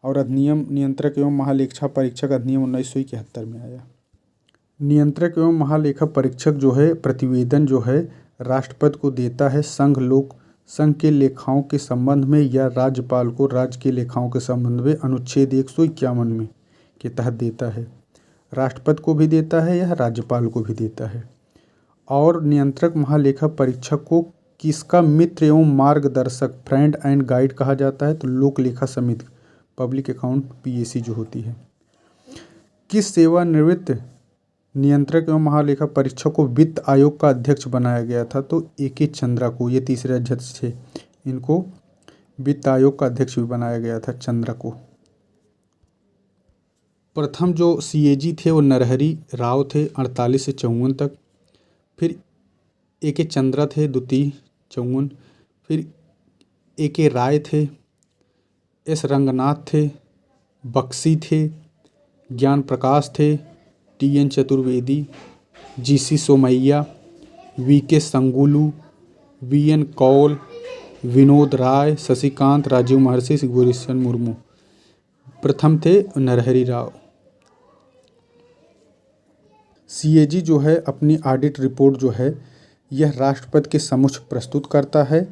और अधिनियम नियंत्रक एवं महालेखा परीक्षक अधिनियम 1971 में आया। नियंत्रक एवं महालेखा परीक्षक जो है प्रतिवेदन जो है राष्ट्रपति को देता है संघ के लेखाओं के संबंध में या राज्यपाल को राज्य के लेखाओं के संबंध में अनुच्छेद 151 में के तहत देता है। राष्ट्रपति को भी देता है या राज्यपाल को भी देता है। और नियंत्रक महालेखा परीक्षक को किसका मित्र एवं मार्गदर्शक फ्रेंड एंड गाइड कहा जाता है? तो लोक लेखा समिति पब्लिक अकाउंट PAC जो होती है। किस सेवानिवृत्त नियंत्रक एवं महालेखा परीक्षक को वित्त आयोग का अध्यक्ष बनाया गया था? तो AK चंद्रा को, ये तीसरे अध्यक्ष थे। इनको वित्त आयोग का अध्यक्ष भी बनाया गया था, चंद्रा को। प्रथम जो सीएजी थे वो नरहरि राव थे 48 से 54 तक। फिर ए के चंद्रा थे द्वितीय 54। फिर ए के राय थे, एस रंगनाथ थे, बक्सी थे, ज्ञान प्रकाश थे, T N Chaturvedi, G C Somaiya, V K Shunglu, V N Kaul, Vinod Rai, Shashikant, Rajiv Mehrishi, Girish Murmu. प्रथम थे नरहरि राव। सीएजी जो है अपनी ऑडिट रिपोर्ट जो है यह राष्ट्रपति के समक्ष प्रस्तुत करता है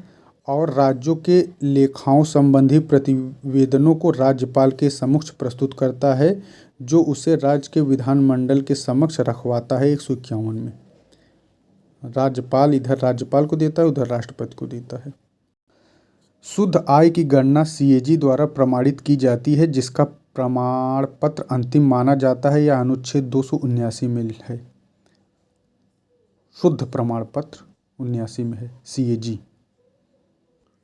और राज्यों के लेखाओं संबंधी प्रतिवेदनों को राज्यपाल के समक्ष प्रस्तुत करता है, जो उसे राज्य के विधानमंडल के समक्ष रखवाता है 151 में। राज्यपाल इधर राज्यपाल को देता है, उधर राष्ट्रपति को देता है। शुद्ध आय की गणना सीएजी द्वारा प्रमाणित की जाती है, जिसका प्रमाण पत्र अंतिम माना जाता है या अनुच्छेद 279 में है। शुद्ध प्रमाण पत्र 79 में है सीएजी।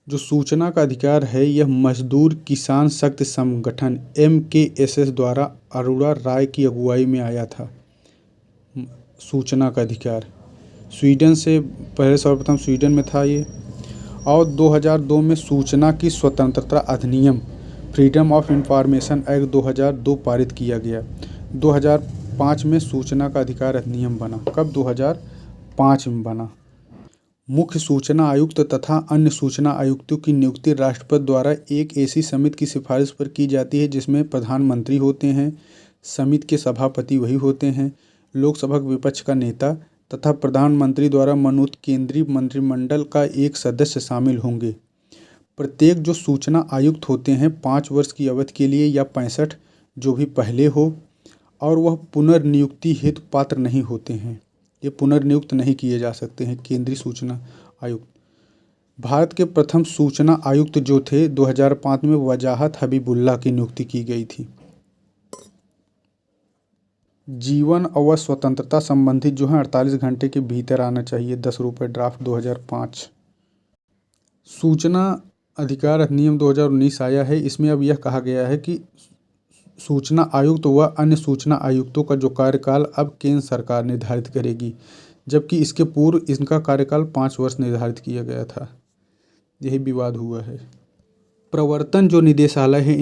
जो सूचना का अधिकार है यह मजदूर किसान शक्ति संगठन MKSS द्वारा अरोड़ा राय की अगुवाई में आया था। सूचना का अधिकार स्वीडन से पहले सर्वप्रथम स्वीडन में था ये। और 2002 में सूचना की स्वतंत्रता अधिनियम फ्रीडम ऑफ इंफॉर्मेशन एक्ट 2002 पारित किया गया। 2005 में सूचना का अधिकार अधिनियम बना। कब? 2005 में बना। मुख्य सूचना आयुक्त तथा अन्य सूचना आयुक्तों की नियुक्ति राष्ट्रपति द्वारा एक ऐसी समिति की सिफारिश पर की जाती है जिसमें प्रधानमंत्री होते हैं, समिति के सभापति वही होते हैं, लोकसभा विपक्ष का नेता तथा प्रधानमंत्री द्वारा मनोनीत केंद्रीय मंत्रिमंडल का एक सदस्य शामिल होंगे। प्रत्येक जो सूचना आयुक्त होते हैं 5 वर्ष की अवधि के लिए या 65 जो भी पहले हो, और वह पुनर्नियुक्ति हेतु पात्र नहीं होते हैं। ये पुनर्नियुक्त नहीं किए जा सकते हैं केंद्रीय सूचना आयुक्त। भारत के प्रथम सूचना आयुक्त जो थे 2005 में वजाहत हबीबुल्लाह की नियुक्ति की गई थी। जीवन और स्वतंत्रता संबंधित जो है 48 घंटे के भीतर आना चाहिए। 10 रुपये ड्राफ्ट 2005। सूचना अधिकार अधिनियम 2019 आया है। इसमें अब यह कहा गया है कि सूचना आयुक्त व अन्य सूचना आयुक्तों का जो कार्यकाल अब केंद्र सरकार निर्धारित करेगी, जबकि इसके पूर्व इनका कार्यकाल 5 वर्ष निर्धारित किया गया था। यही विवाद हुआ है। प्रवर्तन जो निदेशालय है,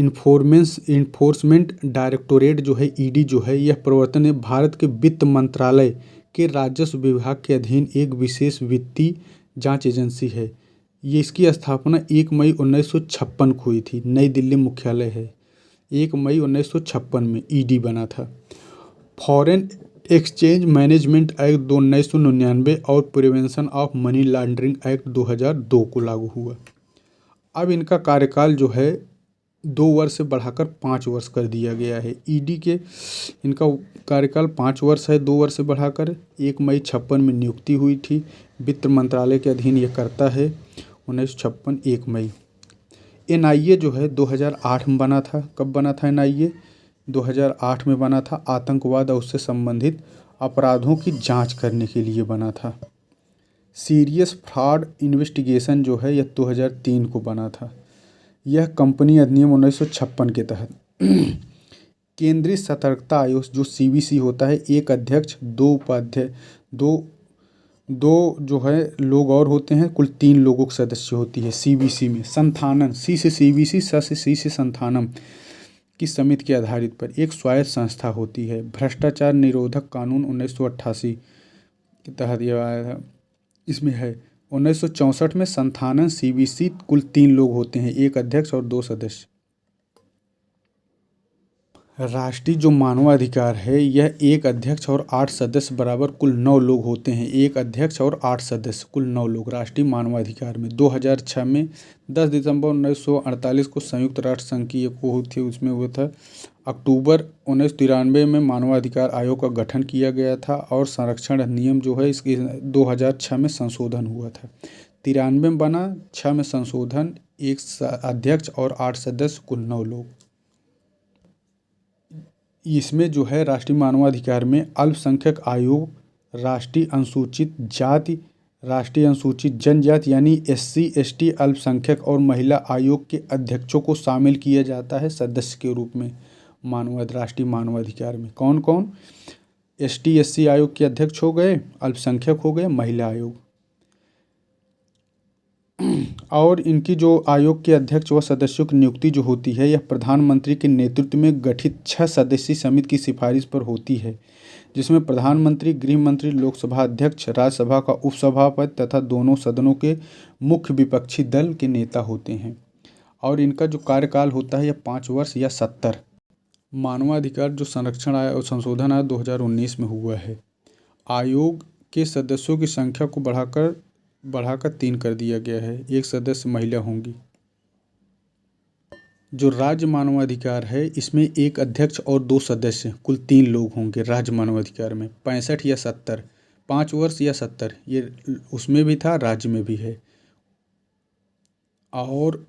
इन्फोर्समेंट डायरेक्टोरेट जो है, ईडी जो है, यह प्रवर्तन भारत के वित्त मंत्रालय के राजस्व विभाग के अधीन एक विशेष वित्तीय जांच एजेंसी है। ये इसकी स्थापना 1 मई 1956 को हुई थी। नई दिल्ली मुख्यालय है। 1 मई 1956 में ईडी बना था। फॉरेन एक्सचेंज मैनेजमेंट एक्ट 1999 और prevention of money laundering act 2002 को लागू हुआ। अब इनका कार्यकाल जो है 2 वर्ष से बढ़ाकर 5 वर्ष कर दिया गया है। ईडी के इनका कार्यकाल 5 वर्ष है, 2 वर्ष से बढ़ाकर। 1 मई 56 में नियुक्ति हुई थी। वित्त मंत्रालय के अधीन ये करता है। 1956 1 मई। NIA जो है 2008 में बना था। कब बना था NIA? 2008 में बना था। आतंकवाद और उससे संबंधित अपराधों की जांच करने के लिए बना था। सीरियस फ्रॉड इन्वेस्टिगेशन जो है यह 2003 को बना था। यह कंपनी अधिनियम 1956 के तहत। केंद्रीय सतर्कता आयोग जो CBC होता है, एक अध्यक्ष, 2 उपाध्यक्ष, दो जो है लोग और होते हैं। कुल 3 लोगों की सदस्य होती है CBC में। संथानन, C से CBC, C से संथानम की समिति के आधारित पर एक स्वायत्त संस्था होती है। भ्रष्टाचार निरोधक कानून 1988 के तहत यह आया था। इसमें है 1964 में संथानन CBC कुल 3 लोग होते हैं, एक अध्यक्ष और 2 सदस्य। राष्ट्रीय जो मानवाधिकार है यह एक अध्यक्ष और 8 सदस्य बराबर कुल 9 लोग होते हैं। एक अध्यक्ष और 8 सदस्य कुल 9 लोग राष्ट्रीय मानवाधिकार में। 2006 में 10 दिसंबर 1948 को संयुक्त राष्ट्र संघ की एक हुई थी, उसमें हुआ था। अक्टूबर 1993 में मानवाधिकार आयोग का गठन किया गया था और संरक्षण अधिनियम जो है इसके 2006 में संशोधन हुआ था। 93 में बना, 6 में संशोधन, 1 अध्यक्ष और 8 सदस्य कुल 9 लोग। इसमें जो है राष्ट्रीय मानवाधिकार में अल्पसंख्यक आयोग, राष्ट्रीय अनुसूचित जाति, राष्ट्रीय अनुसूचित जनजाति यानी SC ST अल्पसंख्यक और महिला आयोग के अध्यक्षों को शामिल किया जाता है सदस्य के रूप में राष्ट्रीय मानवाधिकार में। कौन कौन? ST SC आयोग के अध्यक्ष हो गए, अल्पसंख्यक हो गए, महिला आयोग। और इनकी जो आयोग के अध्यक्ष व सदस्यों की नियुक्ति जो होती है यह प्रधानमंत्री के नेतृत्व में गठित 6 सदस्यीय समिति की सिफारिश पर होती है, जिसमें प्रधानमंत्री, गृह मंत्री, लोकसभा अध्यक्ष, राज्यसभा का उपसभापति तथा दोनों सदनों के मुख्य विपक्षी दल के नेता होते हैं। और इनका जो कार्यकाल होता है यह 5 वर्ष या 70। मानवाधिकार जो संरक्षण आया और संशोधन आया 2019 में हुआ है। आयोग के सदस्यों की संख्या को बढ़ाकर 3 कर दिया गया है। 1 सदस्य महिला होंगी। जो राज्य मानवाधिकार है इसमें 1 अध्यक्ष और 2 सदस्य, कुल 3 लोग होंगे राज्य मानवाधिकार में। 65 या 70, 5 वर्ष या 70, ये उसमें भी था, राज्य में भी है। और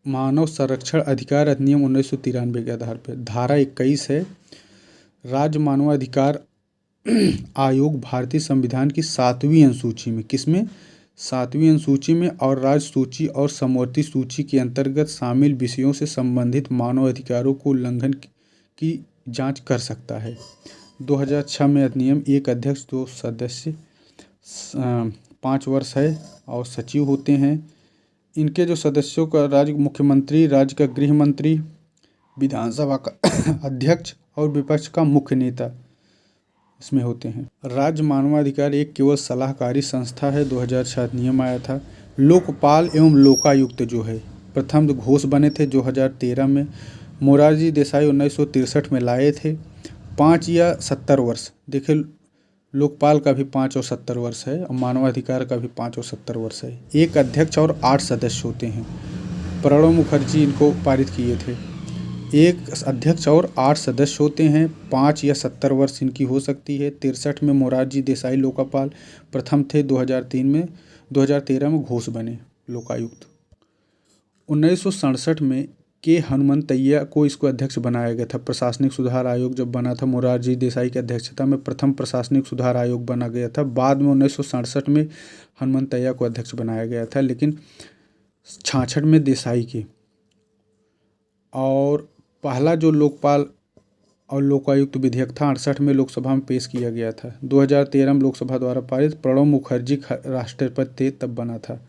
मानव संरक्षण अधिकार अधिनियम 1993 के आधार पर धारा 21 है। राज्य मानवाधिकार आयोग भारतीय संविधान की 7वीं अनुसूची में, किसमें? 7वीं अनुसूची में और राज्य सूची और समवर्ती सूची के अंतर्गत शामिल विषयों से संबंधित मानव अधिकारों को उल्लंघन की जांच कर सकता है। 2006 में अधिनियम 1 अध्यक्ष 2 सदस्य 5 वर्ष है और सचिव होते हैं। इनके जो सदस्यों का राज्य मुख्यमंत्री, राज्य का गृह मंत्री, विधानसभा का अध्यक्ष और विपक्ष का मुख्य नेता इसमें होते हैं। राज्य मानवाधिकार एक केवल सलाहकारी संस्था है। 2006 अधिनियम आया था। लोकपाल एवं लोकायुक्त जो है प्रथम घोष बने थे 2013 में। मोरारजी देसाई 1963 में लाए थे। 5 या 70 वर्ष, देखिए लोकपाल का भी 5 और 70 वर्ष है और मानवाधिकार का भी 5 और 70 वर्ष है। 1 अध्यक्ष और 8 सदस्य होते हैं। प्रणब मुखर्जी इनको पारित किए थे। 1 अध्यक्ष और 8 सदस्य होते हैं। 5 या 70 वर्ष इनकी हो सकती है। 63 में मोरारजी देसाई लोकपाल प्रथम थे। 2013 में घोष बने लोकायुक्त। 1967 में हनुमंतैया को इसको अध्यक्ष बनाया गया था। प्रशासनिक सुधार आयोग जब बना था मोरारजी देसाई की अध्यक्षता में प्रथम प्रशासनिक सुधार आयोग बना गया था। बाद में 1967 में हनुमंतैया को अध्यक्ष बनाया गया था, लेकिन 66 में देसाई के। और पहला जो लोकपाल और लोकायुक्त विधेयक था 68 में लोकसभा में पेश किया गया था। 2013 में लोकसभा द्वारा पारित। प्रणब मुखर्जी राष्ट्रपति थे तब बना था।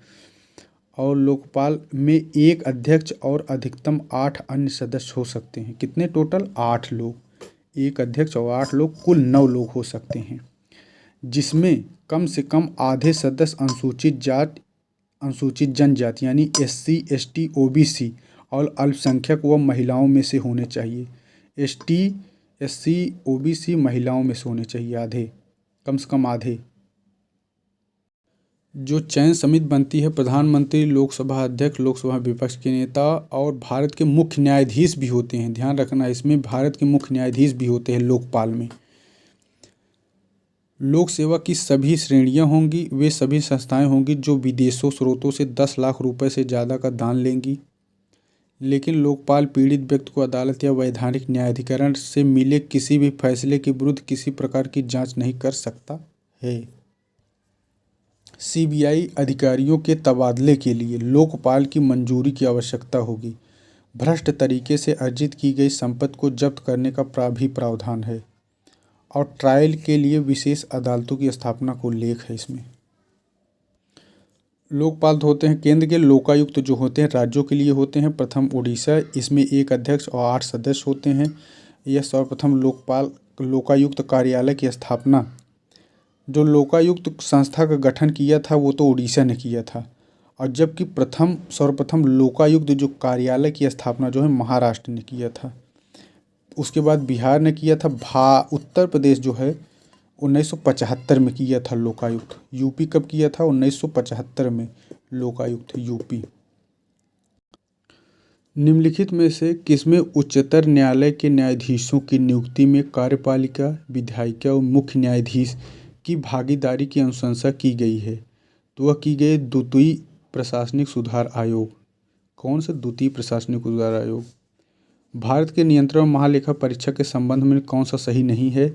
और लोकपाल में 1 अध्यक्ष और अधिकतम 8 अन्य सदस्य हो सकते हैं। कितने टोटल? 8 लोग। 1 अध्यक्ष और 8 लोग, कुल 9 लोग हो सकते हैं, जिसमें कम से कम आधे सदस्य अनुसूचित जनजाति यानी SC ST OBC और अल्पसंख्यक व महिलाओं में से होने चाहिए। ST SC OBC महिलाओं में से होने चाहिए आधे, कम से कम आधे। जो चयन समिति बनती है प्रधानमंत्री, लोकसभा अध्यक्ष, लोकसभा विपक्ष के नेता और भारत के मुख्य न्यायाधीश भी होते हैं। ध्यान रखना, इसमें भारत के मुख्य न्यायाधीश भी होते हैं लोकपाल में। लोक सेवा की सभी श्रेणियां होंगी। वे सभी संस्थाएं होंगी जो विदेशों स्रोतों से 10 लाख रुपए से ज़्यादा का दान लेंगी। लेकिन लोकपाल पीड़ित व्यक्ति को अदालत या वैधानिक न्यायाधिकरण से मिले किसी भी फैसले के विरुद्ध किसी प्रकार की जांच नहीं कर सकता है। CBI अधिकारियों के तबादले के लिए लोकपाल की मंजूरी की आवश्यकता होगी। भ्रष्ट तरीके से अर्जित की गई संपत्ति को जब्त करने का भी प्रावधान है। और ट्रायल के लिए विशेष अदालतों की स्थापना को उल्लेख है इसमें। लोकपाल होते हैं केंद्र के। लोकायुक्त जो होते हैं राज्यों के लिए होते हैं। प्रथम उड़ीसा, इसमें 1 अध्यक्ष और 8 सदस्य होते हैं। यह सर्वप्रथम लोकायुक्त कार्यालय की स्थापना, जो लोकायुक्त संस्था का गठन किया था वो तो उड़ीसा ने किया था, और जबकि सर्वप्रथम लोकायुक्त जो कार्यालय की स्थापना जो है महाराष्ट्र ने किया था। उसके बाद बिहार ने किया था। उत्तर प्रदेश जो है 1975 में किया था लोकायुक्त। यूपी कब किया था? 1975 में लोकायुक्त यूपी। निम्नलिखित में से किसमें उच्चतर न्यायालय के न्यायाधीशों की नियुक्ति में कार्यपालिका, विधायिका और मुख्य न्यायाधीश की भागीदारी की अनुशंसा की गई है? तो वह की गई द्वितीय प्रशासनिक सुधार आयोग। कौन सा द्वितीय प्रशासनिक सुधार आयोग? भारत के नियंत्रण महालेखा परीक्षक के संबंध में कौन सा सही नहीं है?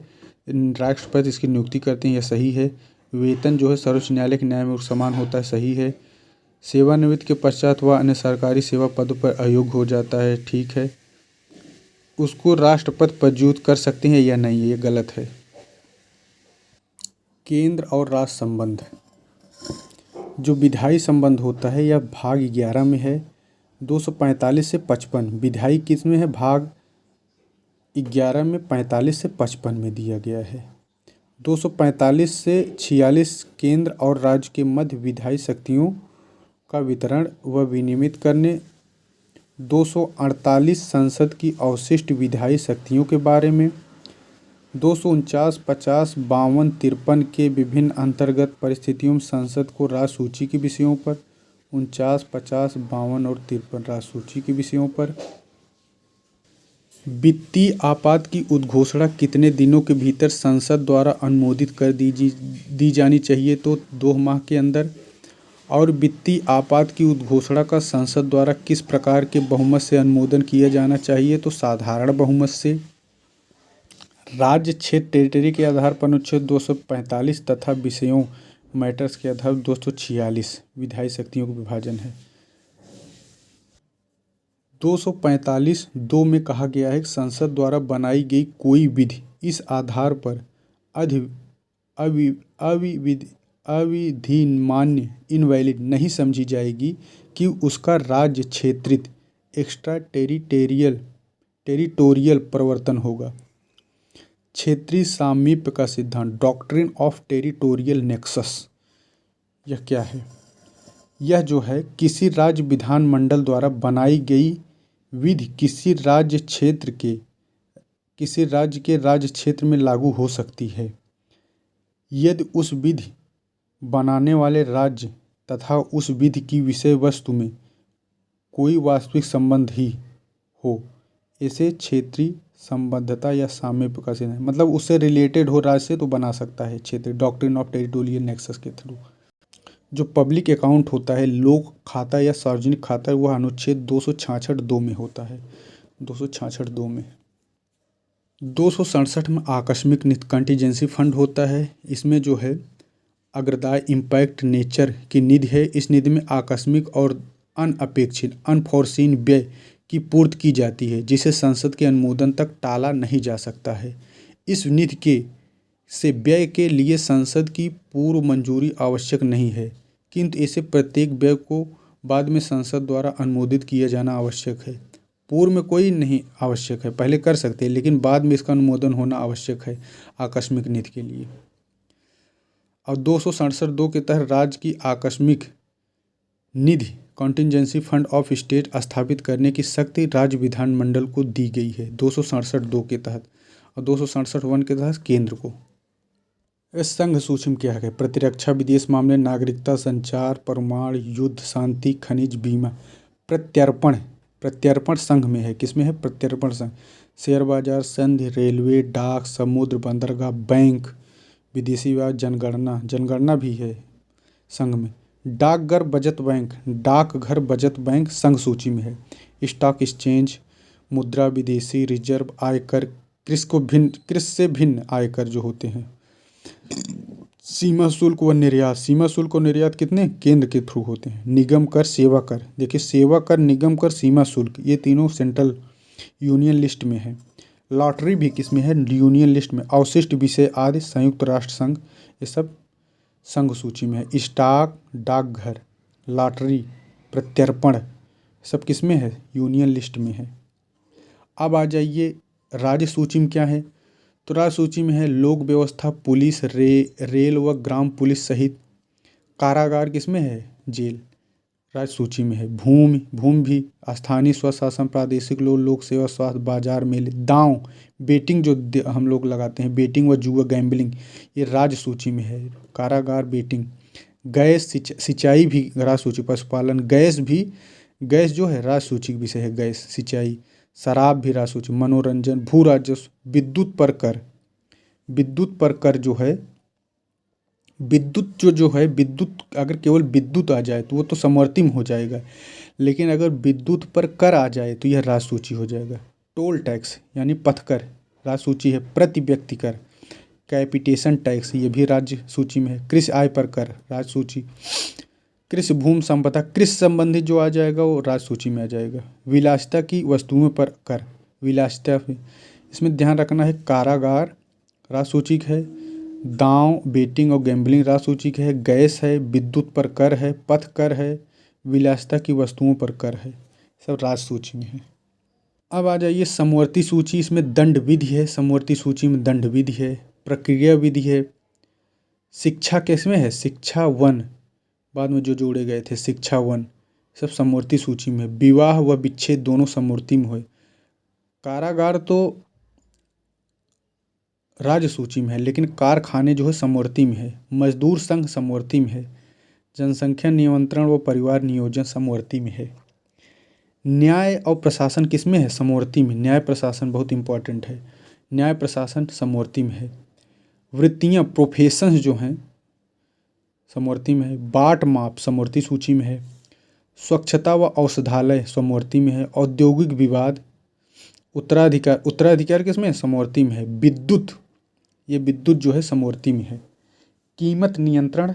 राष्ट्रपति इसकी नियुक्ति करते हैं, यह सही है। वेतन जो है सर्वोच्च न्यायालय के न्यायमूर्ति समान होता है, सही है। सेवानिवृत्ति के पश्चात वह अन्य सरकारी सेवा पदों पर अयोग्य हो जाता है, ठीक है। उसको राष्ट्रपति पदच्युत कर सकते हैं या नहीं, ये गलत है। केंद्र और राज्य संबंध, जो विधायी संबंध होता है यह भाग 11 में है। 245 से 55 विधायी किस में है, भाग 11 में 45 से 55 में दिया गया है। 245 से 46 केंद्र और राज्य के मध्य विधायी शक्तियों का वितरण व विनियमित करने। 248 संसद की अवशिष्ट विधायी शक्तियों के बारे में। 249, 50, 52, 53 के विभिन्न अंतर्गत परिस्थितियों में संसद को राज्य सूची के विषयों पर। 49, 50, 52 और 53 राज्य सूची के विषयों पर। वित्तीय आपात की उद्घोषणा कितने दिनों के भीतर संसद द्वारा अनुमोदित कर दी जानी चाहिए, तो 2 माह के अंदर। और वित्तीय आपात की उद्घोषणा का संसद द्वारा किस प्रकार के बहुमत से अनुमोदन किया जाना चाहिए, तो साधारण बहुमत से। राज्य क्षेत्र टेरिटरी के आधार पर अनुच्छेद 245 तथा विषयों मैटर्स के आधार 246 विधायी शक्तियों का विभाजन है। 245(2) में कहा गया है कि संसद द्वारा बनाई गई कोई विधि इस आधार पर अविधिमान्य इनवैलिड नहीं समझी जाएगी कि उसका राज्य क्षेत्रित एक्स्ट्रा टेरिटोरियल प्रवर्तन होगा। क्षेत्रीय सामीप्य का सिद्धांत, डॉक्ट्रिन ऑफ टेरिटोरियल नेक्सस, यह क्या है? यह जो है किसी राज्य विधानमंडल द्वारा बनाई गई विधि किसी राज्य के राज्य क्षेत्र में लागू हो सकती है यदि उस विधि बनाने वाले राज्य तथा उस विधि की विषय वस्तु में कोई वास्तविक संबंध ही हो। इसे क्षेत्रीय संबद्धता या सामीप्य का सिद्धांत, मतलब उससे रिलेटेड हो राज्य से तो बना सकता है क्षेत्र, डॉक्ट्रिन ऑफ टेरिटोरियल नेक्सस के थ्रू। जो पब्लिक अकाउंट होता है, लोक खाता या सार्वजनिक खाता, वह अनुच्छेद 266(2) में होता है। 266(2) में 267 में आकस्मिक कंटीजेंसी फंड होता है। इसमें जो है अग्रदाय इम्पैक्ट नेचर की निधि है। इस निधि में आकस्मिक और अनअपेक्षित अनफोर्सीन व्यय की पूर्ति की जाती है जिसे संसद के अनुमोदन तक टाला नहीं जा सकता है। इस निधि से व्यय के लिए संसद की पूर्व मंजूरी आवश्यक नहीं है, किंतु इसे प्रत्येक व्यय को बाद में संसद द्वारा अनुमोदित किया जाना आवश्यक है। पूर्व में कोई नहीं आवश्यक है, पहले कर सकते हैं, लेकिन बाद में इसका अनुमोदन होना आवश्यक है आकस्मिक निधि के लिए। और 267(2) के तहत राज्य की आकस्मिक निधि कॉन्टिजेंसी फंड ऑफ स्टेट स्थापित करने की शक्ति राज्य विधानमंडल को दी गई है 267(2) के तहत, और 267(1) के तहत केंद्र को। इस संघ सूची में क्या है? प्रतिरक्षा, विदेश मामले, नागरिकता, संचार, परमाणु, युद्ध, शांति, खनिज, बीमा। प्रत्यर्पण संघ में है। किसमें है? प्रत्यर्पण संघ। शेयर बाजार, संधि, रेलवे, डाक, समुद्र, बंदरगाह, बैंक, विदेशी विवाद, जनगणना भी है संघ में। डाकघर बचत बैंक संघ सूची में है। स्टॉक एक्सचेंज, मुद्रा, विदेशी रिजर्व, आयकर, कृषि से भिन्न आयकर जो होते हैं, सीमा शुल्क व निर्यात कितने? केंद्र के थ्रू होते हैं। निगम कर, सेवा कर, देखिए सेवा कर, निगम कर, सीमा शुल्क, ये तीनों सेंट्रल यूनियन लिस्ट में है। लॉटरी भी किसमें है? यूनियन लिस्ट में। अवशिष्ट विषय आदि संयुक्त राष्ट्र संघ, ये सब संघ सूची में है। स्टॉक, डाकघर, लॉटरी, प्रत्यर्पण, सब किसमें है? यूनियन लिस्ट में है। अब आ जाइए राज्य सूची में क्या है? तो राज्य सूची में है लोक व्यवस्था, पुलिस, रेल व ग्राम पुलिस सहित। कारागार किसमें है? जेल, राज्य सूची में है। भूमि भी, स्थानीय स्वशासन, प्रादेशिक लोक सेवा, स्वास्थ्य, बाजार, मेले, दांव, बेटिंग जो हम लोग लगाते हैं, बेटिंग व जुआ, गैम्बलिंग, ये राज्य सूची में है। कारागार, बेटिंग, गैस, सिंचाई भी राज्य सूची। पशुपालन, गैस जो है राज्य सूची का विषय है। गैस, सिंचाई, शराब भी राज्य सूची। मनोरंजन, भू राजस्व, विद्युत पर कर जो है, विद्युत अगर केवल विद्युत आ जाए तो वो तो समवर्ती हो जाएगा, लेकिन अगर विद्युत पर कर आ जाए तो यह राजसूची हो जाएगा। टोल टैक्स यानी पथकर राज्य सूची है। प्रति व्यक्ति कर, कैपिटेशन टैक्स, ये भी राज्य सूची में है। कृषि आय पर कर, राज्य सूची। कृषि भूमि संपदा, कृषि संबंधित जो आ जाएगा वो राज्य सूची में आ जाएगा। विलासिता की वस्तुओं पर कर, विलासिता पे इसमें ध्यान रखना है। कारागार राज्य सूची है। दांव, बेटिंग और गैम्बलिंग राज्य सूची है। गैस है, विद्युत पर कर है, पथ कर है, विलासिता की वस्तुओं पर कर है, सब राज्य सूची में है। अब आ जाइए समवर्ती सूची, इसमें दंड विधि है। समवर्ती सूची में दंड विधि है, प्रक्रिया विधि है। शिक्षा किसमें है? शिक्षा वन, बाद में जो जोड़े गए थे शिक्षा वन, सब समवर्ती सूची में है। विवाह व विच्छेद दोनों समवर्ती में हुए। कारागार तो राज्य सूची में है, लेकिन कारखाने जो है समवर्ती में है। मजदूर संघ समवर्ती में है। जनसंख्या नियंत्रण व परिवार नियोजन समवर्ती में है। न्याय और प्रशासन किसमें है? समवर्ती में। न्याय प्रशासन बहुत इंपॉर्टेंट है, न्याय प्रशासन समवर्ती में है। वृत्तियाँ, प्रोफेशंस जो हैं समवर्ती में है। बाट माप समवर्ती सूची में है। स्वच्छता व औषधालय समवर्ती में है। औद्योगिक विवाद, उत्तराधिकार, उत्तराधिकार किसमें है? समवर्ती में है। विद्युत, ये विद्युत जो है समवर्ती में है। कीमत नियंत्रण,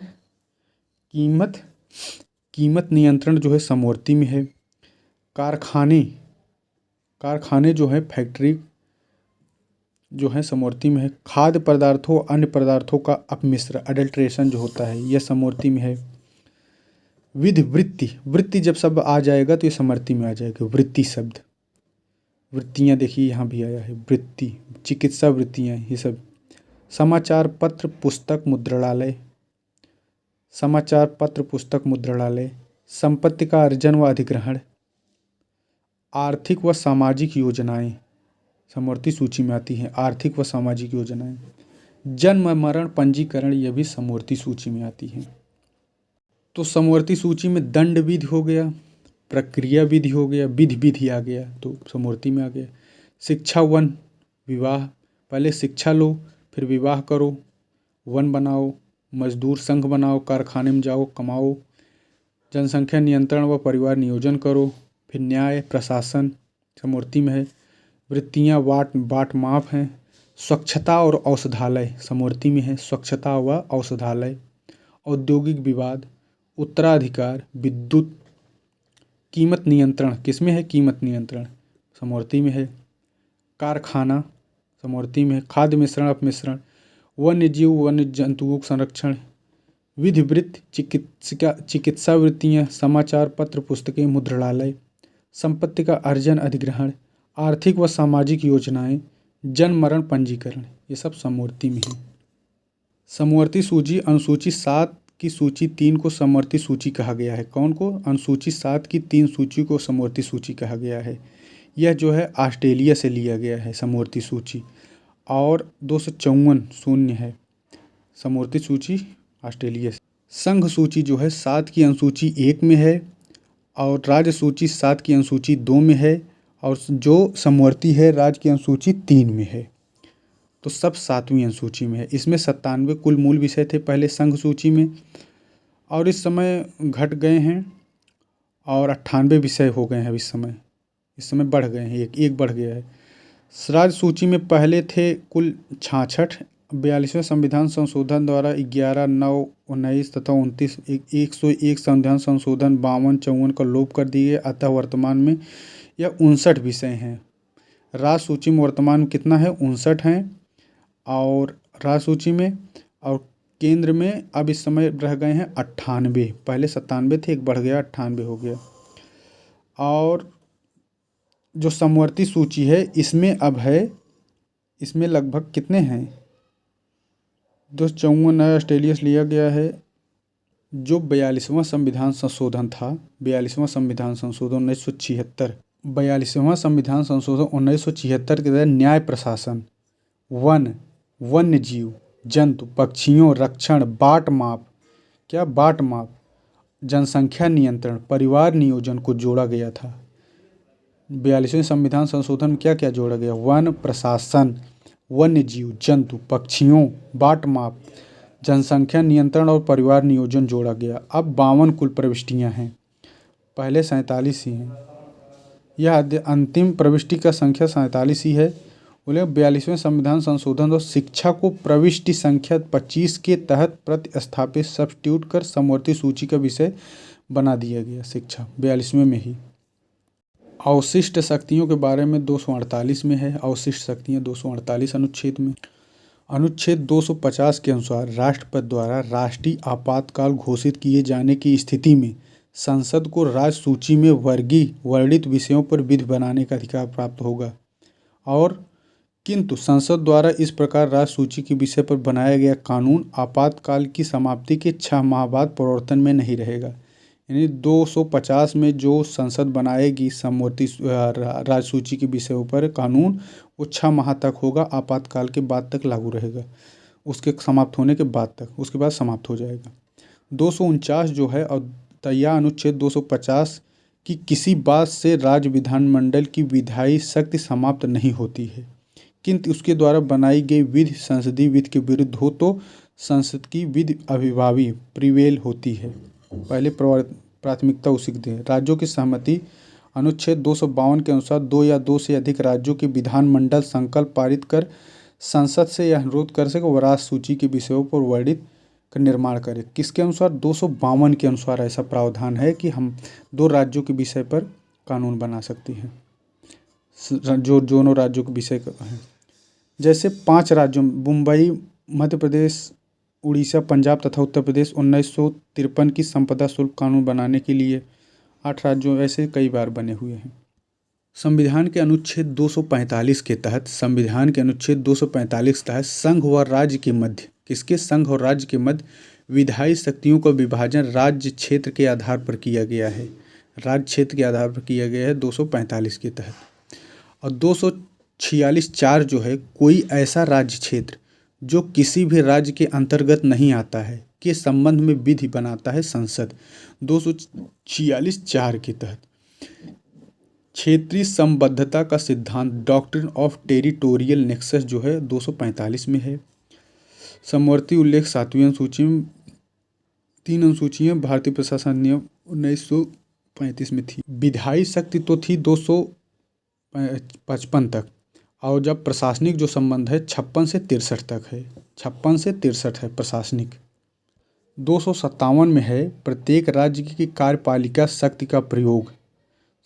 कीमत नियंत्रण जो है समवर्ती में है। कारखाने, कारखाने जो है फैक्ट्री जो है समवर्ती में है। खाद्य पदार्थों अन्य पदार्थों का अपमिश्रण, अडल्ट्रेशन जो होता है, यह समवर्ती में है। विधि, वृत्ति, वृत्ति जब शब्द आ जाएगा तो ये समवर्ती में आ जाएगा। वृत्ति शब्द, वृत्तियाँ देखिए यहाँ भी आया है वृत्ति, चिकित्सा वृत्तियाँ, ये सब। समाचार पत्र पुस्तक मुद्रणालय, समाचार पत्र पुस्तक मुद्रणालय। संपत्ति का अर्जन व अधिग्रहण। आर्थिक व सामाजिक योजनाएं समवर्ती सूची में आती हैं। आर्थिक व सामाजिक योजनाएं। जन्म मरण पंजीकरण, यह भी समवर्ती सूची में आती हैं। तो समवर्ती सूची में दंड विधि हो गया, प्रक्रिया विधि हो गया, विधि आ गया तो समवर्ती में आ गया। शिक्षा वन, विवाह, पहले शिक्षा लो फिर विवाह करो, वन बनाओ, मजदूर संघ बनाओ, कारखाने में जाओ कमाओ। जनसंख्या नियंत्रण व परिवार नियोजन करो, फिर न्याय प्रशासन समवर्ती में है। वृत्तियाँ, बाट माप हैं। स्वच्छता और औषधालय समवर्ती में है। स्वच्छता व औषधालय। औद्योगिक विवाद, उत्तराधिकार, विद्युत। कीमत नियंत्रण किसमें है? कीमत नियंत्रण समवर्ती में है। कारखाना समवर्ती में है। खाद्य मिश्रण अपमिश्रण। वन्य जीव वन्य जंतुओं का संरक्षण। विधि वृत्ति, चिकित्सा वृत्तियाँ, समाचार पत्र पुस्तकें मुद्रणालय। संपत्ति का अर्जन अधिग्रहण। आर्थिक व सामाजिक योजनाएं। जन्म मरण पंजीकरण, ये सब समवर्ती में है। समवर्ती सूची, अनुसूची 7 की सूची 3 को समवर्ती सूची कहा गया है। कौन को? अनुसूची 7 की 3 सूची को समवर्ती सूची कहा गया है। यह जो है ऑस्ट्रेलिया से लिया गया है समवर्ती सूची, और 254 शून्य है समवर्ती सूची ऑस्ट्रेलिया से। संघ सूची जो है 7 की अनुसूची 1 में है, और राज्य सूची 7 की अनुसूची 2 में है, और जो समवर्ती है राज्य की अनुसूची 3 में है। तो सब 7वीं अनुसूची में है। इसमें 97 कुल मूल विषय थे पहले संघ सूची में, और इस समय घट गए हैं और 98 विषय हो गए हैं। इस समय बढ़ गए हैं, एक बढ़ गया है। राज्य सूची में पहले थे कुल 66, 42वें संविधान संशोधन द्वारा 11/9/19 तथा 29 101 संविधान संशोधन 52-54 का लोप कर दिए। अतः वर्तमान में यह 59 विषय हैं। राज्य सूची में वर्तमान में कितना है? 59 हैं, और राज्य सूची में, और केंद्र में अब इस समय रह गए हैं 98। पहले 97 थे, एक बढ़ गया 98 हो गया। और जो समवर्ती सूची है इसमें अब है, इसमें लगभग कितने हैं? 254 नया ऑस्ट्रेलिया से लिया गया है। जो 42वां संविधान संशोधन था, 42वां संविधान संशोधन 1976, 42वां संविधान संशोधन 1976 के तहत न्याय प्रशासन, वन्य जीव जंतु पक्षियों रक्षण, बाट माप, क्या बाट माप, जनसंख्या नियंत्रण, परिवार नियोजन को जोड़ा गया था। 42वें संविधान संशोधन में क्या क्या जोड़ा गया? वन प्रशासन, वन्य जीव जंतु पक्षियों, बाट माप, जनसंख्या नियंत्रण और परिवार नियोजन जोड़ा गया। अब 52 कुल प्रविष्टियाँ हैं, पहले 47 ही हैं। यह अंतिम प्रविष्टि का संख्या 47 ही है। बोले 42वें संविधान संशोधन और शिक्षा को प्रविष्टि संख्या 25 के तहत प्रतिस्थापित सब्स्टिट्यूट कर समवर्ती सूची का विषय बना दिया गया। शिक्षा 42वें में ही। अवशिष्ट शक्तियों के बारे में 248 में है। अवशिष्ट शक्तियाँ 248 अनुच्छेद में। अनुच्छेद 250 के अनुसार राष्ट्रपति द्वारा राष्ट्रीय आपातकाल घोषित किए जाने की स्थिति में संसद को राज्य सूची में वर्णित विषयों पर विधि बनाने का अधिकार प्राप्त होगा और किंतु संसद द्वारा इस प्रकार राज्य सूची के विषय पर बनाया गया कानून आपातकाल की समाप्ति के 6 माह बाद प्रवर्तन में नहीं रहेगा। यानी 250 में जो संसद बनाएगी समवर्ती राज्य सूची के विषयों पर कानून, वो 6 माह तक होगा, आपातकाल के बाद तक लागू रहेगा, उसके समाप्त होने के बाद तक, उसके बाद समाप्त हो जाएगा। 249 जो है और तैयार अनुच्छेद 250 की किसी बात से राज्य विधानमंडल की विधायी शक्ति समाप्त नहीं होती है, किंतु उसके द्वारा बनाई गई विधि संसदीय विधि के विरुद्ध हो तो संसद की विधि अभिभावी प्रिवेल होती है। पहले प्राथमिकता उसी को दें। राज्यों की सहमति अनुच्छेद 252 के अनुसार 2 या 2 से अधिक राज्यों के विधानमंडल संकल्प पारित कर संसद से यह अनुरोध कर सके वह राज्य सूची के विषयों पर वर्णित का निर्माण करे। किसके अनुसार? 252 के अनुसार ऐसा प्रावधान है कि हम 2 राज्यों के विषय पर कानून बना सकते हैं, जो दोनों राज्यों के विषय है। जैसे 5 राज्यों मुंबई, मध्य प्रदेश, उड़ीसा, पंजाब तथा उत्तर प्रदेश 1953 की संपदा शुल्क कानून बनाने के लिए 8 राज्यों ऐसे कई बार बने हुए हैं। संविधान के अनुच्छेद 245 के तहत संघ व राज्य के मध्य, किसके? संघ और राज्य के मध्य विधायी शक्तियों का विभाजन राज्य क्षेत्र के आधार पर किया गया है। राज्य क्षेत्र के आधार पर किया गया है 245 के तहत। और 246(4) जो है कोई ऐसा राज्य क्षेत्र जो किसी भी राज्य के अंतर्गत नहीं आता है के संबंध में विधि बनाता है संसद। 246(4) के तहत क्षेत्रीय संबद्धता का सिद्धांत डॉक्ट्रिन ऑफ टेरिटोरियल नेक्सस जो है 245 में है। समवर्ती उल्लेख 7वीं अनुसूची में 3 अनुसूचियाँ भारतीय प्रशासन नियम 1935 में थी। विधायी शक्ति तो थी 255 तक, और जब प्रशासनिक जो संबंध है 56 से 63 तक है। 56 से 63 है प्रशासनिक। 257 में है प्रत्येक राज्य की कार्यपालिका शक्ति का प्रयोग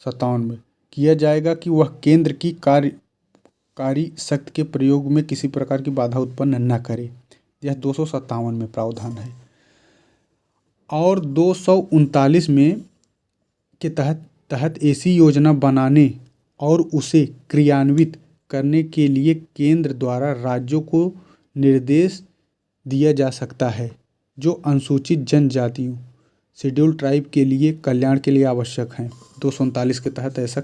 57 में किया जाएगा कि वह केंद्र की कार्य शक्ति के प्रयोग में किसी प्रकार की बाधा उत्पन्न न करे। यह 257 में प्रावधान है। और 239 में के तहत ऐसी योजना बनाने और उसे क्रियान्वित करने के लिए केंद्र द्वारा राज्यों को निर्देश दिया जा सकता है जो अनुसूचित जनजातियों शेड्यूल ट्राइब के लिए कल्याण के लिए आवश्यक हैं। 239 के तहत ऐसा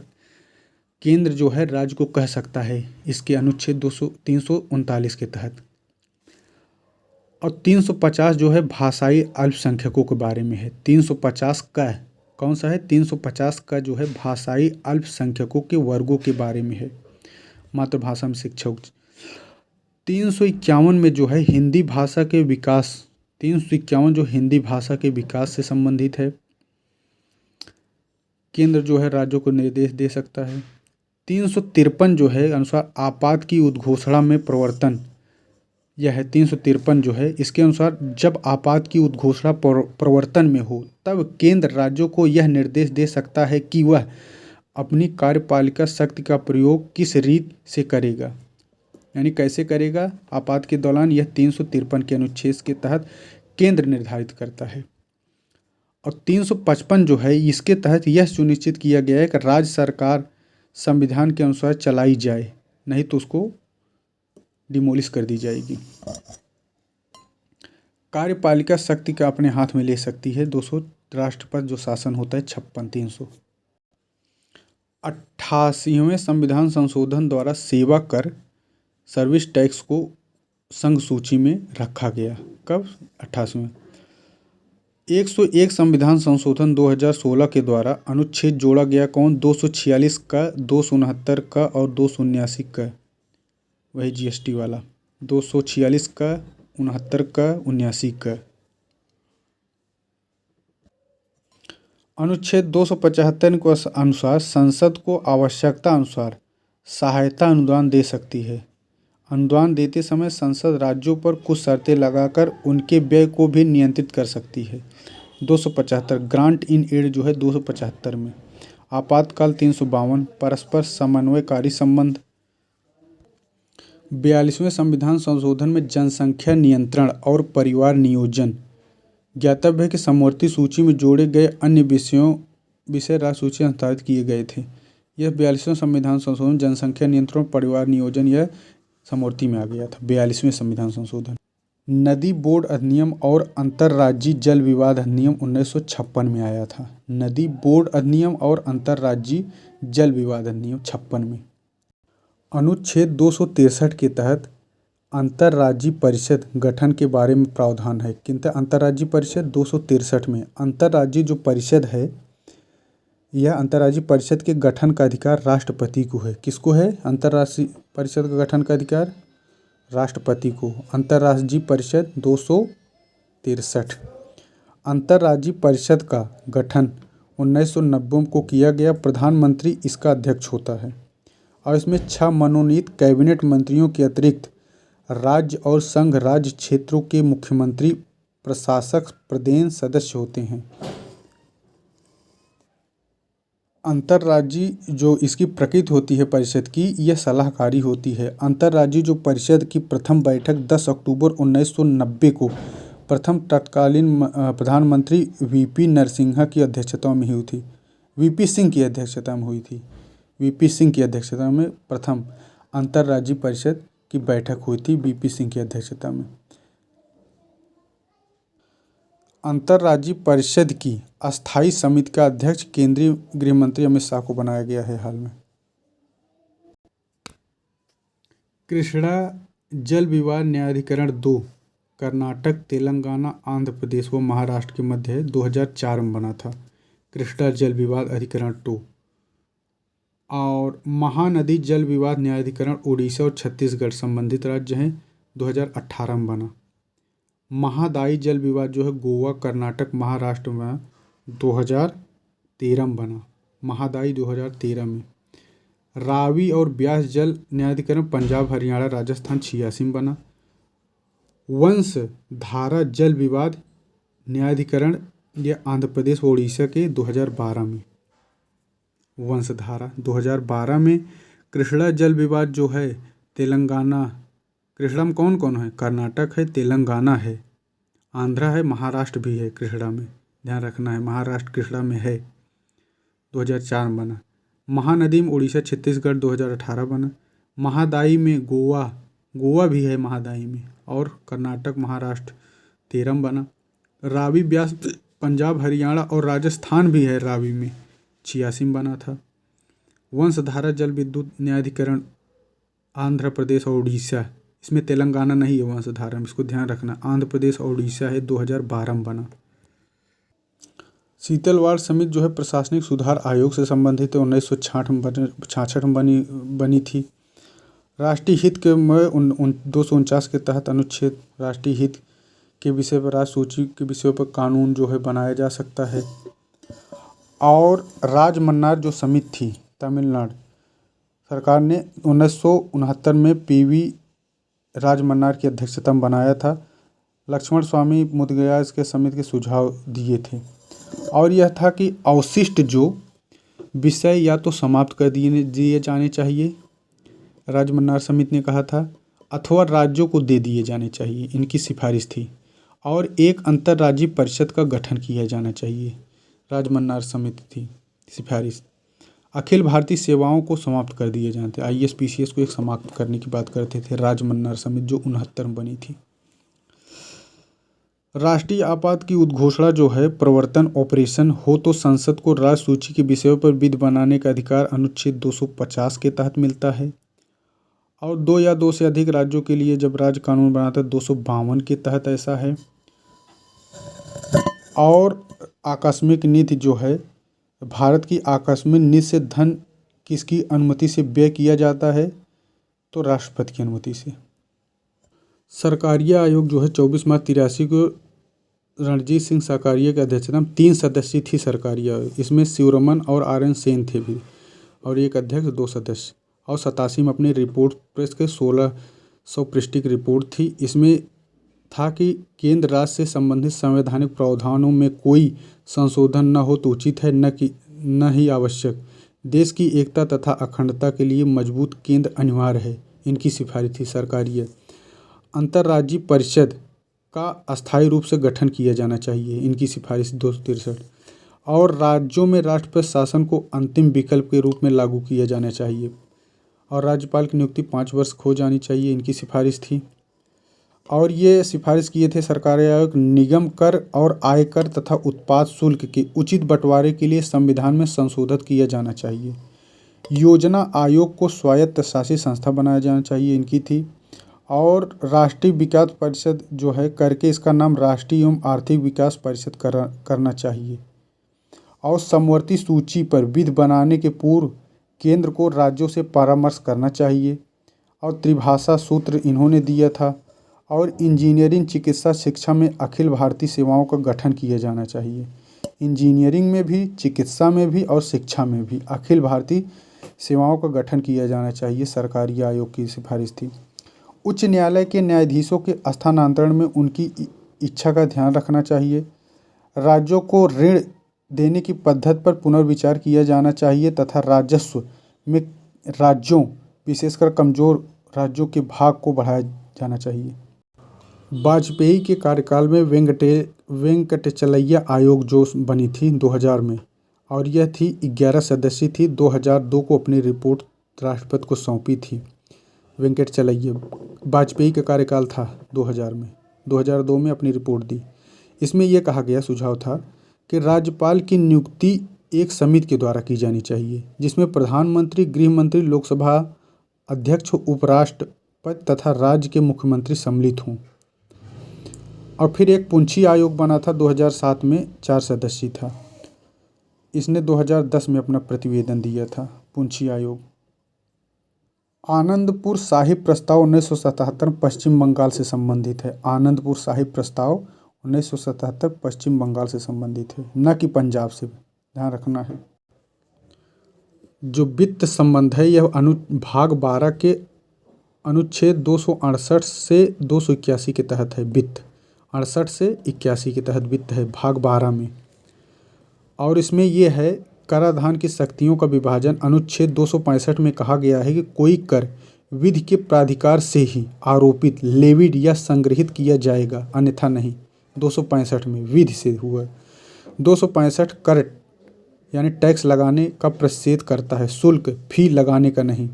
केंद्र जो है राज्य को कह सकता है, इसके अनुच्छेद 339 के तहत। और 350 जो है भाषाई अल्पसंख्यकों के बारे में है। 350 का कौन सा है? 350 का जो है भाषाई अल्पसंख्यकों के वर्गों के बारे में है, मातृभाषा में शिक्षा। 351 में जो है हिंदी भाषा के विकास, 351 जो हिंदी भाषा के विकास से संबंधित है। केंद्र जो है राज्यों को निर्देश दे सकता है। 353 जो है अनुसार आपात की उद्घोषणा में प्रवर्तन, यह है 353 जो है, इसके अनुसार जब आपात की उद्घोषणा प्रवर्तन में हो तब केंद्र राज्यों को यह निर्देश दे सकता है कि वह अपनी कार्यपालिका शक्ति का प्रयोग किस रीत से करेगा, यानी कैसे करेगा आपात के दौरान। यह 353 के अनुच्छेद के तहत केंद्र निर्धारित करता है। और 355 जो है इसके तहत यह सुनिश्चित किया गया है कि राज्य सरकार संविधान के अनुसार चलाई जाए, नहीं तो उसको डिमोलिश कर दी जाएगी। कार्यपालिका शक्ति का अपने हाथ में ले सकती है 200 राष्ट्रपति जो शासन होता है 388वें संविधान संशोधन द्वारा सेवा कर सर्विस टैक्स को संघ सूची में रखा गया। कब? 88वें। 101 संविधान संशोधन 2016 के द्वारा अनुच्छेद जोड़ा गया कौन? 246 का, 269 का और 279 का, वही जीएसटी वाला। 246 का, 69 का, 79 का। अनुच्छेद 275 के अनुसार संसद को आवश्यकता अनुसार सहायता अनुदान दे सकती है। अनुदान देते समय संसद राज्यों पर कुछ शर्तें लगाकर उनके व्यय को भी नियंत्रित कर सकती है। 275 ग्रांट इन एड जो है 275 में। आपातकाल 352 परस्पर समन्वयकारी संबंध। 42वें संविधान संशोधन में जनसंख्या नियंत्रण और परिवार नियोजन। ज्ञातव्य है कि समवर्ती सूची में जोड़े गए अन्य विषय राज्य सूची में हस्तांतरित किए गए थे। यह 42वें संविधान संशोधन जनसंख्या नियंत्रण परिवार नियोजन यह समवर्ती में आ गया था। 42वें संविधान संशोधन। नदी बोर्ड अधिनियम और अंतर्राज्यीय जल विवाद अधिनियम 1956 में आया था। नदी बोर्ड अधिनियम और अंतर्राज्यीय जल विवाद अधिनियम 56 में। अनुच्छेद 263 के तहत अंतर्राज्यीय परिषद गठन के बारे में प्रावधान है। किंतु अंतर्राज्यीय परिषद 263 में अंतर्राज्यीय जो परिषद है, यह अंतर्राज्यीय परिषद के गठन का अधिकार राष्ट्रपति को है। किसको है अंतर्राष्ट्रीय परिषद का गठन का अधिकार? राष्ट्रपति को। अंतर्राज्यीय परिषद 263। अंतर्राज्यीय परिषद का गठन 1990 को किया गया। प्रधानमंत्री इसका अध्यक्ष होता है और इसमें 6 मनोनीत कैबिनेट मंत्रियों के अतिरिक्त राज्य और संघ राज्य क्षेत्रों के मुख्यमंत्री प्रशासक प्रदेन सदस्य होते हैं। अंतर्राज्यीय जो इसकी प्रकृति होती है परिषद की, यह सलाहकारी होती है। अंतर्राज्यीय जो परिषद की प्रथम बैठक 10 अक्टूबर 1990 को प्रथम तत्कालीन प्रधानमंत्री वीपी नरसिम्हा की अध्यक्षता में हुई थी। वीपी सिंह की अध्यक्षता में हुई थी। वीपी सिंह की अध्यक्षता में प्रथम अंतर्राज्यीय परिषद की बैठक हुई थी, वीपी सिंह की अध्यक्षता में। अंतर्राज्यीय परिषद की अस्थायी समिति का अध्यक्ष केंद्रीय गृह मंत्री अमित शाह को बनाया गया है हाल में। कृष्णा जल विवाद न्यायाधिकरण 2 कर्नाटक, तेलंगाना, आंध्र प्रदेश व महाराष्ट्र के मध्य 2004 में बना था। कृष्णा जल विवाद अधिकरण 2। और महानदी जल विवाद न्यायाधिकरण उड़ीसा और छत्तीसगढ़ संबंधित राज्य हैं, 2018 में बना। महादायी जल विवाद जो है गोवा, कर्नाटक, महाराष्ट्र में 2013 में बना। महादायी 2013 में। रावी और ब्यास जल न्यायाधिकरण पंजाब, हरियाणा, राजस्थान 86 में बना। वंश धारा जल विवाद न्यायाधिकरण यह आंध्र प्रदेश व उड़ीसा के 2012 में। वंशधारा 2012 में। कृष्णा जल विवाद जो है तेलंगाना, कृष्णा में कौन कौन है? कर्नाटक है, तेलंगाना है, आंध्रा है, महाराष्ट्र भी है कृष्णा में, ध्यान रखना है, महाराष्ट्र कृष्णा में है। 2004 में बना। महानदी में उड़ीसा, छत्तीसगढ़ 2018 बना। महादायी में गोवा भी है महादायी में, और कर्नाटक, महाराष्ट्र 13 में बना। रावी ब्यास पंजाब, हरियाणा और राजस्थान भी है रावी में, 86 में बना था। वंशधारा जल विद्युत न्यायाधिकरण आंध्र प्रदेश और उड़ीसा, इसमें तेलंगाना नहीं है वंशधारा में, इसको ध्यान रखना। आंध्र प्रदेश और उड़ीसा है, 2012 में बना। शीतलवाड़ समिति जो है प्रशासनिक सुधार आयोग से संबंधित है, 1966 में बनी थी। राष्ट्रीय हित के में 249 के तहत अनुच्छेद राष्ट्रीय हित के विषय पर राज्य सूची के विषयों पर कानून जो है बनाया जा सकता है। और राजमन्नार जो समिति थी तमिलनाडु सरकार ने 1969 में पीवी राजमन्नार की अध्यक्षता में बनाया था। लक्ष्मण स्वामी मुदगया इसके समिति के सुझाव दिए थे और यह था कि अवशिष्ट जो विषय या तो समाप्त कर दिए जाने चाहिए, राजमन्नार समिति ने कहा था, अथवा राज्यों को दे दिए जाने चाहिए, इनकी सिफारिश थी। और एक अंतर्राज्यीय परिषद का गठन किया जाना चाहिए, राजमन्नार समिति थी सिफारिश। अखिल भारतीय सेवाओं को समाप्त कर दिए जाते, IAS PCS को एक समाप्त करने की बात करते थे राजमन्नार समिति, जो 69 में बनी थी। राष्ट्रीय आपात की उद्घोषणा जो है प्रवर्तन ऑपरेशन हो तो संसद को राज्य सूची के विषयों पर विधि बनाने का अधिकार अनुच्छेद 250 के तहत मिलता है। और 2 या 2 से अधिक राज्यों के लिए जब राज्य कानून बनाता है 252 के तहत ऐसा है। और आकस्मिक निधि जो है, भारत की आकस्मिक निधि से धन किसकी अनुमति से व्यय किया जाता है? तो राष्ट्रपति की अनुमति से। सरकारिया आयोग जो है 24 मार्च 83 को रणजीत सिंह सरकारिया की अध्यक्षता में 3 सदस्य थी सरकारिया आयोग। इसमें शिवरमन और RN सेन थे भी, और एक अध्यक्ष 2 सदस्य। और 87 में अपनी रिपोर्ट प्रेस के 16 100 पृष्ठ की रिपोर्ट थी। इसमें था कि केंद्र राज्य से संबंधित संवैधानिक प्रावधानों में कोई संशोधन न हो तो उचित है, न ही आवश्यक। देश की एकता तथा अखंडता के लिए मजबूत केंद्र अनिवार्य है। इनकी सिफारिश थी सरकारी। अंतर्राज्यीय परिषद का अस्थायी रूप से गठन किया जाना चाहिए। इनकी सिफारिश 263। और राज्यों में राष्ट्रपति शासन को अंतिम विकल्प के रूप में लागू किया जाना चाहिए। और राज्यपाल की नियुक्ति 5 वर्ष हो जानी चाहिए। इनकी सिफारिश थी। और ये सिफारिश किए थे सरकारी आयोग। निगम कर और आयकर तथा उत्पाद शुल्क के उचित बंटवारे के लिए संविधान में संशोधित किया जाना चाहिए। योजना आयोग को स्वायत्त शासी संस्था बनाया जाना चाहिए। इनकी थी। और राष्ट्रीय विकास परिषद जो है करके इसका नाम राष्ट्रीय एवं आर्थिक विकास परिषद करना चाहिए। और समवर्ती सूची पर विधि बनाने के पूर्व केंद्र को राज्यों से परामर्श करना चाहिए। और त्रिभाषा सूत्र इन्होंने दिया था। और इंजीनियरिंग, चिकित्सा, शिक्षा में अखिल भारतीय सेवाओं का गठन किया जाना चाहिए। इंजीनियरिंग में भी, चिकित्सा में भी और शिक्षा में भी अखिल भारतीय सेवाओं का गठन किया जाना चाहिए। सरकारी आयोग की सिफारिश थी। उच्च न्यायालय के न्यायाधीशों के स्थानांतरण में उनकी इच्छा का ध्यान रखना चाहिए। राज्यों को ऋण देने की पद्धति पर पुनर्विचार किया जाना चाहिए तथा राजस्व में राज्यों, विशेषकर कमजोर राज्यों के भाग को बढ़ाया जाना चाहिए। वाजपेयी के कार्यकाल में वेंकटचलैया आयोग जो बनी थी 2000 में, और यह थी 11 सदस्य थी। 2002 को अपनी रिपोर्ट राष्ट्रपति को सौंपी थी। वेंकटचलैया वाजपेयी का कार्यकाल था 2000 में। 2002 में अपनी रिपोर्ट दी। इसमें यह कहा गया सुझाव था कि राज्यपाल की नियुक्ति एक समिति के द्वारा की जानी चाहिए, जिसमें प्रधानमंत्री, गृह मंत्री, लोकसभा अध्यक्ष, उपराष्ट्रपति तथा राज्य के मुख्यमंत्री सम्मिलित हों। और फिर एक पुंछी आयोग बना था 2007 में, 4 सदस्य था। इसने 2010 में अपना प्रतिवेदन दिया था। पुंछी आयोग। आनंदपुर साहिब प्रस्ताव 1977 पश्चिम बंगाल से संबंधित है। आनंदपुर साहिब प्रस्ताव 1977 पश्चिम बंगाल से संबंधित है, न कि पंजाब से। ध्यान रखना है। जो वित्त संबंध है यह भाग 12 के अनुच्छेद 268 से 281 के तहत है। वित्त 68 से 81 के तहत वित्त है भाग 12 में। और इसमें यह है कराधान की शक्तियों का विभाजन। अनुच्छेद 265 में कहा गया है कि कोई कर विधि के प्राधिकार से ही आरोपित, लेविड या संग्रहित किया जाएगा, अन्यथा नहीं। 265 में विधि से हुआ। 265 कर यानी टैक्स लगाने का प्रतिषेध करता है, शुल्क फी लगाने का नहीं।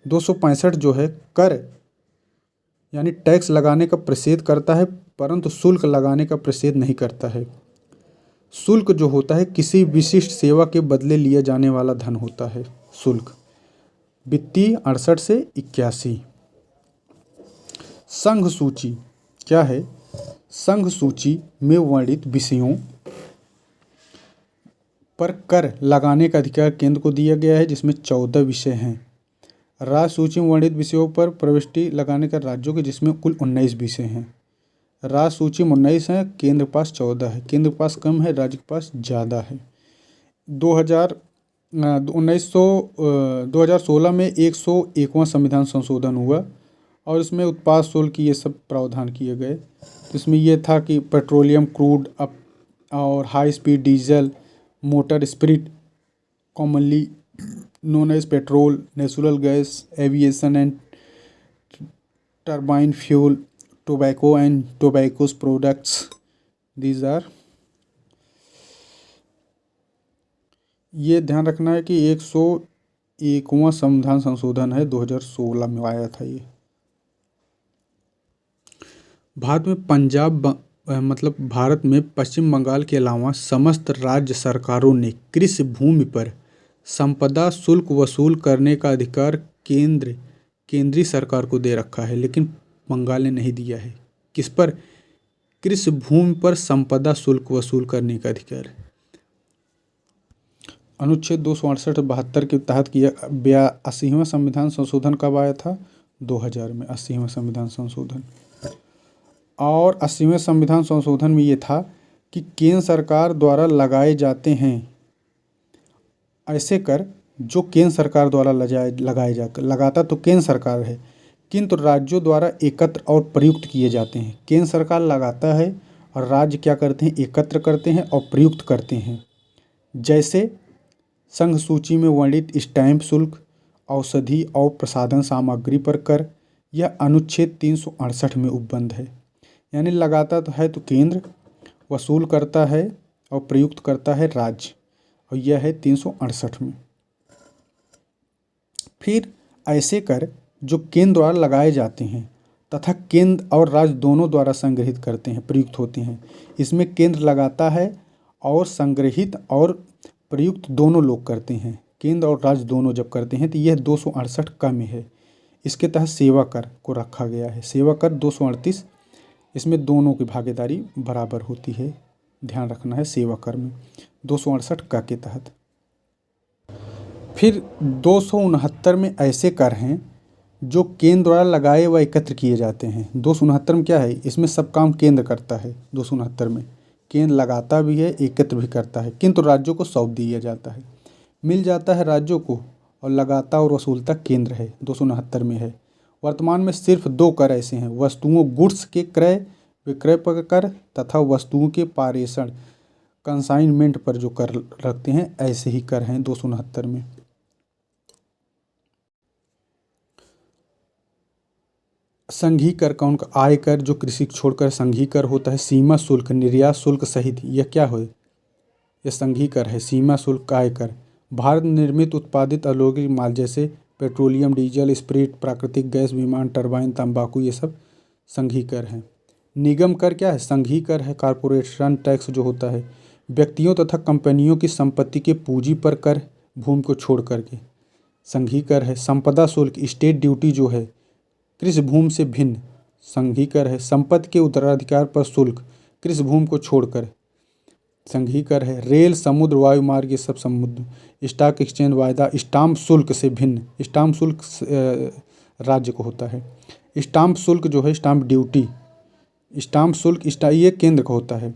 265 जो है कर यानी टैक्स लगाने का प्रतिषेध करता है, परंतु शुल्क लगाने का प्रतिषेध नहीं करता है। शुल्क जो होता है किसी विशिष्ट सेवा के बदले लिया जाने वाला धन होता है शुल्क। वित्तीय 68 से 81। संघ सूची क्या है? संघ सूची में वर्णित विषयों पर कर लगाने का अधिकार केंद्र को दिया गया है, जिसमें 14 विषय हैं। राज्य सूची में वर्णित विषयों पर प्रविष्टि लगाने का राज्यों के, जिसमें कुल 19 विषय हैं। राज्य सूची में 19 है, केंद्र के पास 14 है। केंद्र के पास कम है, राज्य के पास ज़्यादा है। 2016 में 101वां संविधान संशोधन हुआ और इसमें उत्पाद शुल्क ये सब प्रावधान किए गए। तो इसमें यह था कि पेट्रोलियम, क्रूड और high speed diesel, motor spirit commonly known as petrol, natural gas, aviation and turbine fuel, tobacco and tobacco products, these are। ये ध्यान रखना है कि 101वां संविधान संशोधन है, 2016 में आया था ये। भारत में पश्चिम बंगाल के अलावा समस्त राज्य सरकारों ने कृषि भूमि पर संपदा शुल्क वसूल करने का अधिकार केंद्रीय सरकार को दे रखा है, लेकिन बंगाल ने नहीं दिया है। किस पर? कृषि भूमि पर संपदा शुल्क वसूल करने का अधिकार। अनुच्छेद 268-72 के तहत किया 80वां संविधान संशोधन कब आया था? 2000 में 80वां संविधान संशोधन। और 80वें संविधान संशोधन में ये था कि केंद्र सरकार द्वारा लगाए जाते हैं ऐसे कर जो केंद्र सरकार द्वारा लगाता तो केंद्र सरकार है, किंतु राज्यों द्वारा एकत्र और प्रयुक्त किए जाते हैं। केंद्र सरकार लगाता है और राज्य क्या करते हैं, एकत्र करते हैं और प्रयुक्त करते हैं। जैसे संघ सूची में वर्णित स्टैंप शुल्क, औषधि और प्रसाधन सामग्री पर कर, यह अनुच्छेद 368 में उपबंध है। यानी लगाता तो है तो केंद्र, वसूल करता है और प्रयुक्त करता है राज्य, और यह है 368 में। फिर ऐसे कर जो केंद्र द्वारा लगाए जाते हैं तथा केंद्र और राज्य दोनों द्वारा संग्रहित करते हैं, प्रयुक्त होते हैं। इसमें केंद्र लगाता है और संग्रहित और प्रयुक्त दोनों लोग करते हैं। केंद्र और राज्य दोनों जब करते हैं तो यह 268 क में है। इसके तहत सेवा कर को रखा गया है। सेवा कर 238, इसमें दोनों की भागीदारी बराबर होती है, ध्यान रखना है सेवा कर में 268 क के तहत। फिर 269 में ऐसे कर हैं जो केंद्र द्वारा लगाए व एकत्र किए जाते हैं। 269 में क्या है, इसमें सब काम केंद्र करता है। 269 में केंद्र लगाता भी है, एकत्र भी करता है, किंतु राज्यों को सौंप दिया जाता है, मिल जाता है राज्यों को, और लगाता और वसूलता केंद्र है। 269 में है। वर्तमान में सिर्फ 2 कर ऐसे हैं, वस्तुओं गुड्स के क्रय विक्रय पर कर तथा वस्तुओं के पारेषण कंसाइनमेंट पर जो कर रखते हैं, ऐसे ही कर हैं 269 में। संघीय कर कौन का, आय कर जो कृषि छोड़कर संघीय कर होता है। सीमा शुल्क, निर्यात शुल्क सहित, यह क्या हो, यह संघीय कर है। सीमा शुल्क, आय कर, भारत निर्मित उत्पादित औद्योगिक माल जैसे पेट्रोलियम, डीजल, स्प्रिट, प्राकृतिक गैस, विमान टरबाइन, तंबाकू, ये सब संघीय कर हैं। निगम कर क्या है, संघीय कर है। कॉरपोरेशन टैक्स जो होता है, व्यक्तियों तथा कंपनियों की संपत्ति के पूंजी पर कर, भूमि को छोड़ करके, संघीय कर है। संपदा शुल्क, स्टेट ड्यूटी जो है, कृषि भूमि से भिन्न, संघीय कर है। संपत्ति के उत्तराधिकार पर शुल्क, कृषि भूमि को छोड़कर, संघीय कर है। रेल, समुद्र, वायु मार्ग, ये सब समुद्र। स्टॉक एक्सचेंज वायदा, स्टाम्प शुल्क से भिन्न, स्टाम्प शुल्क राज्य को होता है। स्टाम्प शुल्क जो है, स्टाम्प ड्यूटी, स्टाम्प शुल्क ये केंद्र का होता है,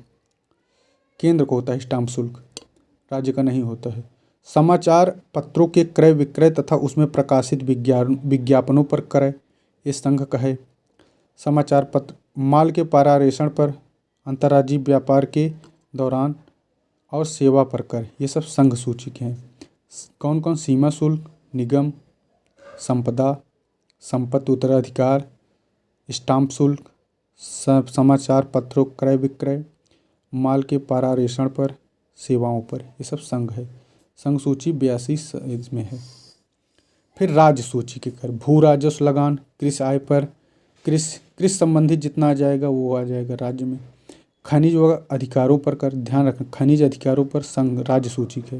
केंद्र को होता है स्टाम्प शुल्क, राज्य का नहीं होता है। समाचार पत्रों के क्रय विक्रय तथा उसमें प्रकाशित विज्ञापनों पर क्रय, ये संघ का है। समाचार पत्र, माल के पारारेषण पर, अंतर्राज्यीय व्यापार के दौरान और सेवा पर कर, ये सब संघ सूची के हैं। कौन कौन, सीमा शुल्क, निगम, संपदा, संपत्ति उत्तराधिकार, स्टाम्प शुल्क, समाचार पत्रों क्रय विक्रय, माल के पारारेषण पर, सेवाओं पर, ये सब संघ है। संघ सूची 82 इसमें है। फिर राज्य सूची के कर, भू राजस्व लगान, कृषि आय पर, कृषि संबंधित जितना आ जाएगा वो आ जाएगा राज्य में। खनिज व अधिकारों पर कर, ध्यान रखना खनिज अधिकारों पर संघ राज्य सूची के।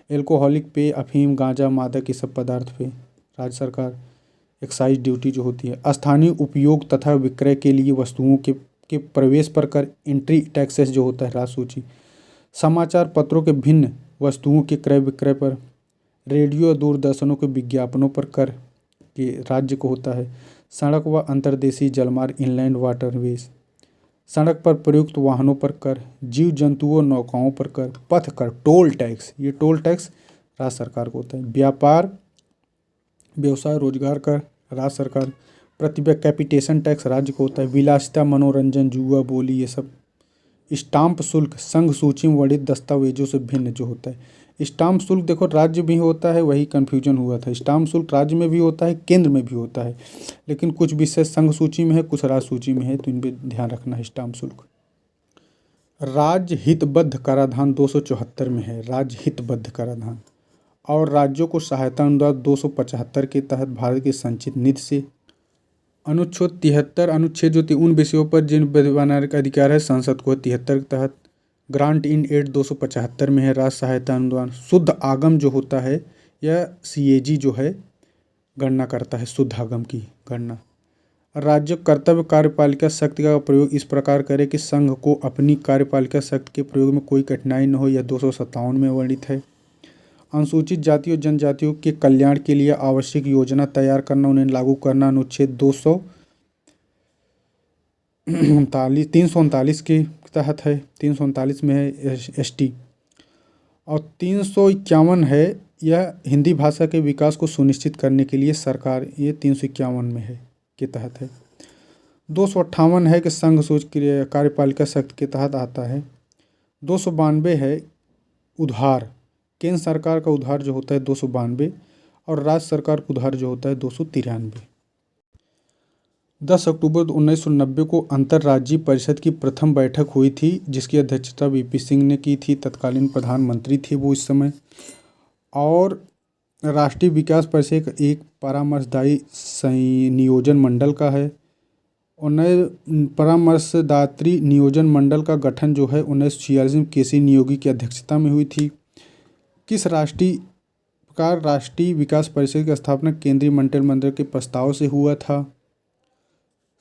एल्कोहलिक पेय, अफीम, गांजा, मादक, ये सब पदार्थ पे राज्य सरकार एक्साइज ड्यूटी जो होती है। स्थानीय उपयोग तथा विक्रय के लिए वस्तुओं के प्रवेश पर कर, एंट्री टैक्सेस जो होता है राज्य सूची। समाचार पत्रों के भिन्न वस्तुओं के क्रय विक्रय पर, रेडियो और दूरदर्शनों के विज्ञापनों पर कर के राज्य को होता है। सड़क व अंतर्देशीय जलमार्ग, इनलैंड वाटरवेज, सड़क पर प्रयुक्त वाहनों पर कर, जीव जंतुओं नौकाओं पर कर, पथ कर, टोल टैक्स, ये टोल टैक्स राज्य सरकार को होता है। व्यापार व्यवसाय रोजगार कर राज्य सरकार, प्रतिभा कैपिटेशन टैक्स राज्य को होता है। विलासिता मनोरंजन जुआ बोली, ये सब। स्टाम्प शुल्क, संघ सूची में वर्णित दस्तावेजों से भिन्न जो होता है। स्टाम्प शुल्क देखो राज्य भी होता है, वही कन्फ्यूजन हुआ था। स्टाम्प शुल्क राज्य में भी होता है, केंद्र में भी होता है, लेकिन कुछ विषय संघ सूची में है, कुछ राज्य सूची में है, तो इन पर ध्यान रखना है। स्टाम्प शुल्क, राज्य हितबद्ध कराधान 274 में है, राज्य हितबद्ध कराधान। और राज्यों को सहायता अनुदान 275 के तहत भारत की संचित निधि से। अनुच्छेद 73, अनुच्छेद जो उन विषयों पर जिन बनाने का अधिकार है संसद को, 73 के तहत। ग्रांट इन एड 275 में है, राज्य सहायता अनुदान। शुद्ध आगम जो होता है, यह CAG जो है गणना करता है, शुद्ध आगम की गणना। राज्य कर्तव्य कार्यपालिका शक्ति का प्रयोग इस प्रकार करे कि संघ को अपनी कार्यपालिका शक्ति के प्रयोग में कोई कठिनाई न हो, यह 257 में वर्णित है। अनुसूचित जातियों जनजातियों के कल्याण के लिए आवश्यक योजना तैयार करना, उन्हें लागू करना, अनुच्छेद 339 के तहत है। 339 में है ST। और 351 है, यह हिंदी भाषा के विकास को सुनिश्चित करने के लिए सरकार, ये 351 में है। के तहत है। 258 है कि संघ सूच कार्यपालिका शक्ति के तहत आता है। 292 है उधार, केंद्र सरकार का उधार जो होता है 292 और राज्य सरकार का उधार जो होता है 293। 10 अक्टूबर 1990 को अंतर्राज्यीय परिषद की प्रथम बैठक हुई थी, जिसकी अध्यक्षता वीपी सिंह ने की थी। तत्कालीन प्रधानमंत्री थे वो इस समय। और राष्ट्रीय विकास परिषद एक परामर्शदायी नियोजन मंडल का है। परामर्शदात्री नियोजन मंडल का गठन जो है 1946 में केसी नियोगी की अध्यक्षता में हुई थी। किस राष्ट्रीय विकास परिषद की स्थापना केंद्रीय मंत्रिमंडल के प्रस्ताव से हुआ था।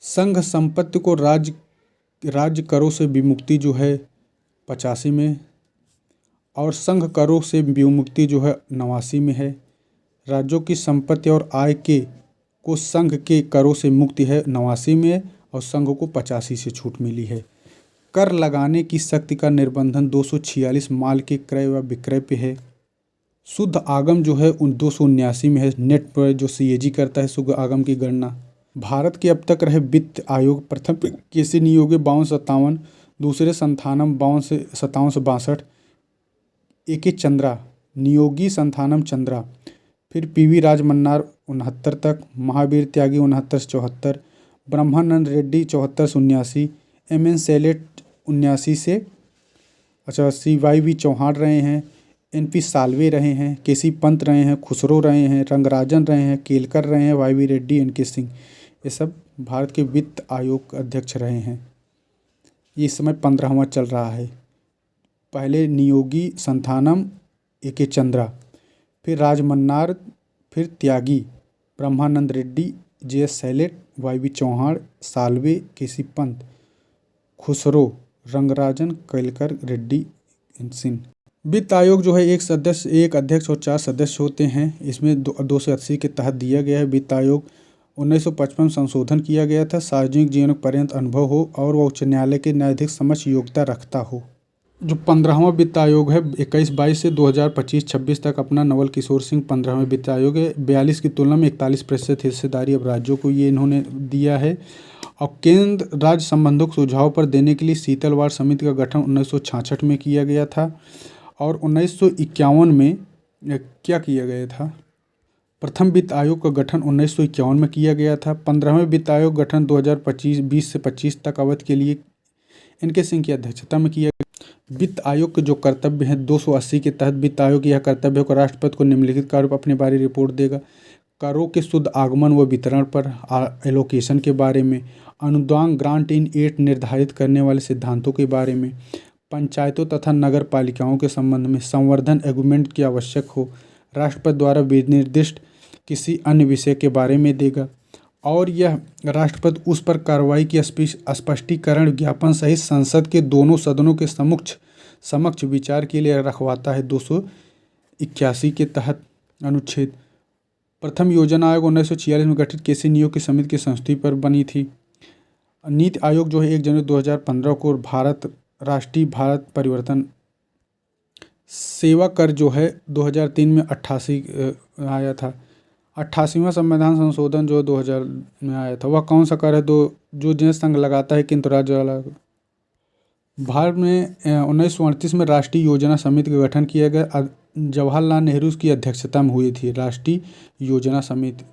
संघ संपत्ति को राज्य करों से विमुक्ति जो है 85 में और संघ करों से विमुक्ति जो है 89 में है। राज्यों की संपत्ति और आय को संघ के करों से मुक्ति है 89 में और संघ को 85 से छूट मिली है। कर लगाने की शक्ति का निर्बंधन 246 माल के क्रय व विक्रय पे है। शुद्ध आगम जो है 279 में है। नेट पर जो सीएजी करता है शुद्ध आगम की गणना। भारत के अब तक रहे वित्त आयोग प्रथम केसी नियोगी 52-57, दूसरे संथानम 57-62, ए.के. चंद्रा नियोगी संथानम चंद्रा, फिर पीवी राजमन्नार 69 तक, महावीर त्यागी 69-74, ब्रह्मानंद रेड्डी 74-79, एम.एन. सेलेट 79 से CYV चौहान रहे हैं, NP साल्वे रहे हैं, केसी पंत रहे हैं, खुसरो रहे हैं, रंगराजन रहे हैं, केलकर रहे हैं, YV रेड्डी, NK सिंह, ये सब भारत के वित्त आयोग के अध्यक्ष रहे हैं। ये इस समय 15वां चल रहा है। पहले नियोगी संथानम ए.के. चंद्रा, फिर राजमन्नार, फिर त्यागी, ब्रह्मानंद रेड्डी, JS सैलेट, YV चौहान, साल्वे, केसी पंत, खुसरो, रंगराजन, केलकर, रेड्डी, सिंह। वित्त आयोग जो है एक अध्यक्ष और 4 सदस्य होते हैं। इसमें 280 के तहत दिया गया है। वित्त आयोग 1955 संशोधन किया गया था। सार्वजनिक जीवन पर्यंत अनुभव हो और वह उच्च न्यायालय के न्यायाधीश समक्ष योग्यता रखता हो। जो 15वां वित्त आयोग है 21-22 से 2025-26 तक अपना नवल किशोर सिंह 15वें वित्त आयोग है। 42 की तुलना में 41% हिस्सेदारी अब राज्यों को ये इन्होंने दिया है। और केंद्र राज्य संबंधों को सुझाव पर देने के लिए शीतलवाड़ समिति का गठन 1966 में किया गया था। और 1951 में क्या किया गया था, प्रथम वित्त आयोग का गठन 1951 में किया गया था। 15वें वित्त आयोग गठन 2020 से 25 तक अवधि के लिए NK सिंह की अध्यक्षता में किया गया। वित्त आयोग के जो कर्तव्य हैं 280 के तहत वित्त आयोग यह कर्तव्य है कि राष्ट्रपति को निम्नलिखित कार्यों पर अपनी बारी रिपोर्ट देगा। करों के शुद्ध आगमन व वितरण पर, एलोकेशन के बारे में, अनुदान ग्रांट इन एड निर्धारित करने वाले सिद्धांतों के बारे में, पंचायतों तथा नगर पालिकाओं के संबंध में संवर्धन एग्रीमेंट की आवश्यक हो, राष्ट्रपति द्वारा विनिर्दिष्ट किसी अन्य विषय के बारे में देगा। और यह राष्ट्रपति उस पर कार्रवाई की स्पष्टीकरण ज्ञापन सहित संसद के दोनों सदनों के समक्ष विचार के लिए रखवाता है। 281 के तहत अनुच्छेद। प्रथम योजना आयोग 1946 में गठित केसी नियोग की समिति की संस्तुति पर बनी थी। नीति आयोग जो है 1 जनवरी 2015 को राष्ट्रीय भारत परिवर्तन सेवा कर जो है 2003 में 88 आया था। 88वां संविधान संशोधन जो 2000 में आया था, वह कौन सा कर है जो जिन्हें संघ लगाता है किंतु राज्य वाला। भारत में 1938 में राष्ट्रीय योजना समिति का गठन किया गया। जवाहरलाल नेहरू की अध्यक्षता में हुई थी राष्ट्रीय योजना समिति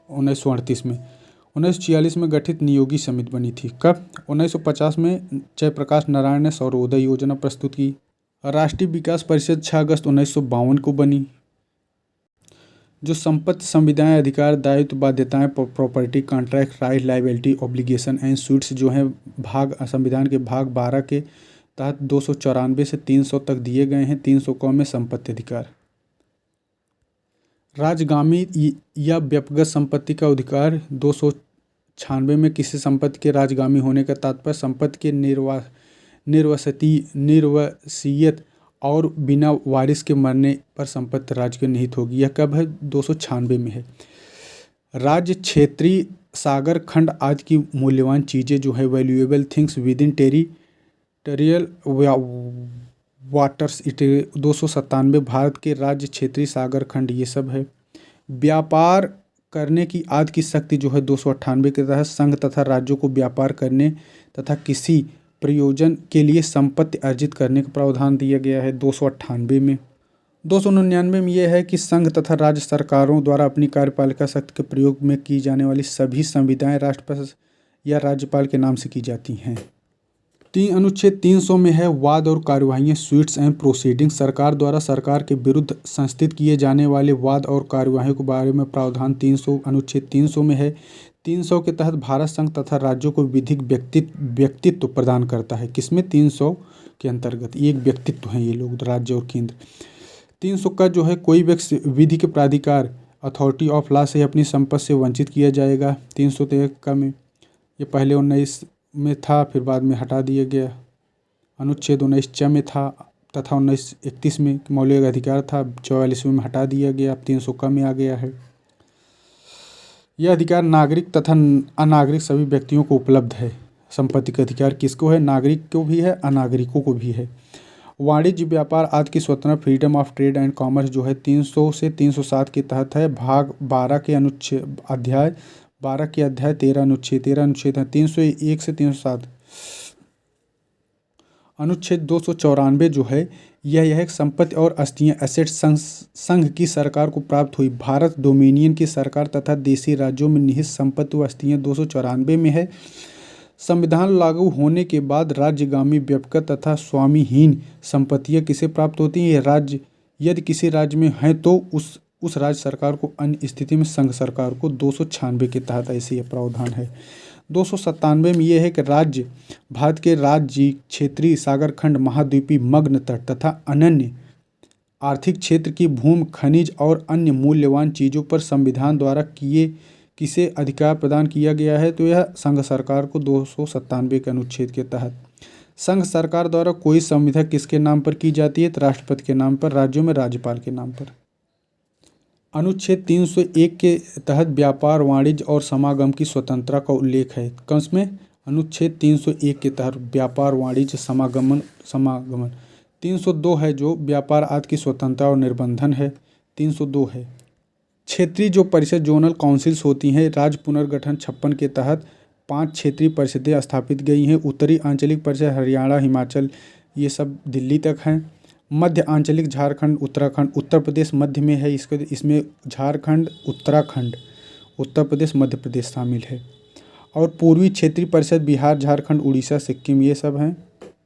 1938 में। 1946 में गठित नियोगी समिति बनी थी। कब? 1950 में जयप्रकाश नारायण ने सौरोदय योजना प्रस्तुत की। राष्ट्रीय विकास परिषद 6 अगस्त 1952 को बनी। जो संपत्ति, संविदाएं, अधिकार, दायित्व, बाध्यताएं, property, contract, right, liability, obligation and suits जो हैं संविधान के भाग 12 के तहत 294 से 300 तक दिए गए हैं। 300 क में संपत्ति अधिकार। राजगामी या व्यक्तिगत संपत्ति का अधिकार 296 में किसी संपत्ति के राजगामी होने का तात्पर्य संपत्ति के निर्वसीयत और बिना वारिस के मरने पर संपत्ति राज्य के निहित होगी। यह कब है? 296 में है। राज्य, क्षेत्रीय, सागर खंड आदि की मूल्यवान चीज़ें जो है valuable things with in territorial waters 297 Bharat के राज्य, क्षेत्रीय, सागर खंड ये सब है। व्यापार करने की आदि की शक्ति जो है 298 के तहत संघ तथा राज्यों को व्यापार करने तथा किसी प्रयोजन के लिए संपत्ति अर्जित करने का प्रावधान दिया गया है 298 में। 299 में यह है कि संघ तथा राज्य सरकारों द्वारा अपनी कार्यपालिका शक्ति के प्रयोग में की जाने वाली सभी संविदाएं राष्ट्रपति या राज्यपाल के नाम से की जाती हैं। अनुच्छेद 300 में है वाद और कार्यवाहियाँ स्वीट्स एंड प्रोसीडिंग्स। सरकार द्वारा सरकार के विरुद्ध संस्थित किए जाने वाले वाद और कार्यवाहियों के बारे में प्रावधान 300 अनुच्छेद 300 में है। 300 के तहत भारत संघ तथा राज्यों को विधिक व्यक्तित्व प्रदान करता है। किसमें? 300 के अंतर्गत ये एक व्यक्तित्व हैं ये लोग, राज्य और केंद्र। 300 का जो है कोई व्यक्ति विधि के प्राधिकार अथॉरिटी ऑफ लॉ से अपनी संपत्ति से वंचित किया जाएगा। 300 का में ये पहले 19 में था, फिर बाद में हटा दिया गया। अनुच्छेद 19 च में था तथा 1931 में मौलिक अधिकार था, 44वें में हटा दिया गया, अब 300 का में आ गया है। यह अधिकार नागरिक तथा अनागरिक सभी व्यक्तियों को उपलब्ध है। संपत्ति का अधिकार किसको है? नागरिक को भी है, अनागरिकों को भी है। वाणिज्य व्यापार आदि की स्वतंत्रता freedom of trade and commerce जो है 300 से 307 के तहत है। भाग 12 के अनुच्छेद अध्याय 12 के अध्याय 13 अनुच्छेद है 301 से 307। अनुच्छेद 294 जो है यह एक संपत्ति और अस्थियां एसेट संघ की सरकार को प्राप्त हुई भारत डोमिनियन की सरकार तथा देशी राज्यों में निहित संपत्ति व अस्थियां 294 में है। संविधान लागू होने के बाद राज्यगामी व्यक्तिगत तथा स्वामीहीन संपत्तियां किसे प्राप्त होती हैं? राज्य यदि किसी राज्य में हैं तो उस राज्य सरकार को, अन्य स्थिति में संघ सरकार को। 296 के तहत ऐसे यह प्रावधान है। 297 में यह है कि राज्य भारत के राज्य क्षेत्रीय सागर खंड महाद्वीपीय मग्न तट तथा अनन्य आर्थिक क्षेत्र की भूमि खनिज और अन्य मूल्यवान चीज़ों पर संविधान द्वारा किसे अधिकार प्रदान किया गया है? तो यह संघ सरकार को 297 के अनुच्छेद के तहत। संघ सरकार द्वारा कोई संविदा किसके नाम पर की जाती है? तो राष्ट्रपति के नाम पर, राज्यों में राज्यपाल के नाम पर। अनुच्छेद 301 के तहत व्यापार वाणिज्य और समागम की स्वतंत्रता का उल्लेख है। किसमें? अनुच्छेद 301 के तहत व्यापार वाणिज्य समागमन 302 है जो व्यापार आदि की स्वतंत्रता और निर्बंधन है। 302 है। क्षेत्रीय जो परिषद जोनल काउंसिल्स होती हैं, राज्य पुनर्गठन 56 के तहत 5 क्षेत्रीय परिषदें स्थापित गई हैं। उत्तरी आंचलिक परिषद हरियाणा हिमाचल ये सब दिल्ली तक हैं। मध्य आंचलिक झारखंड उत्तराखंड उत्तर प्रदेश मध्य में है। इसमें झारखंड उत्तराखंड उत्तर प्रदेश मध्य प्रदेश शामिल है। और पूर्वी क्षेत्रीय परिषद बिहार झारखंड उड़ीसा सिक्किम ये सब हैं।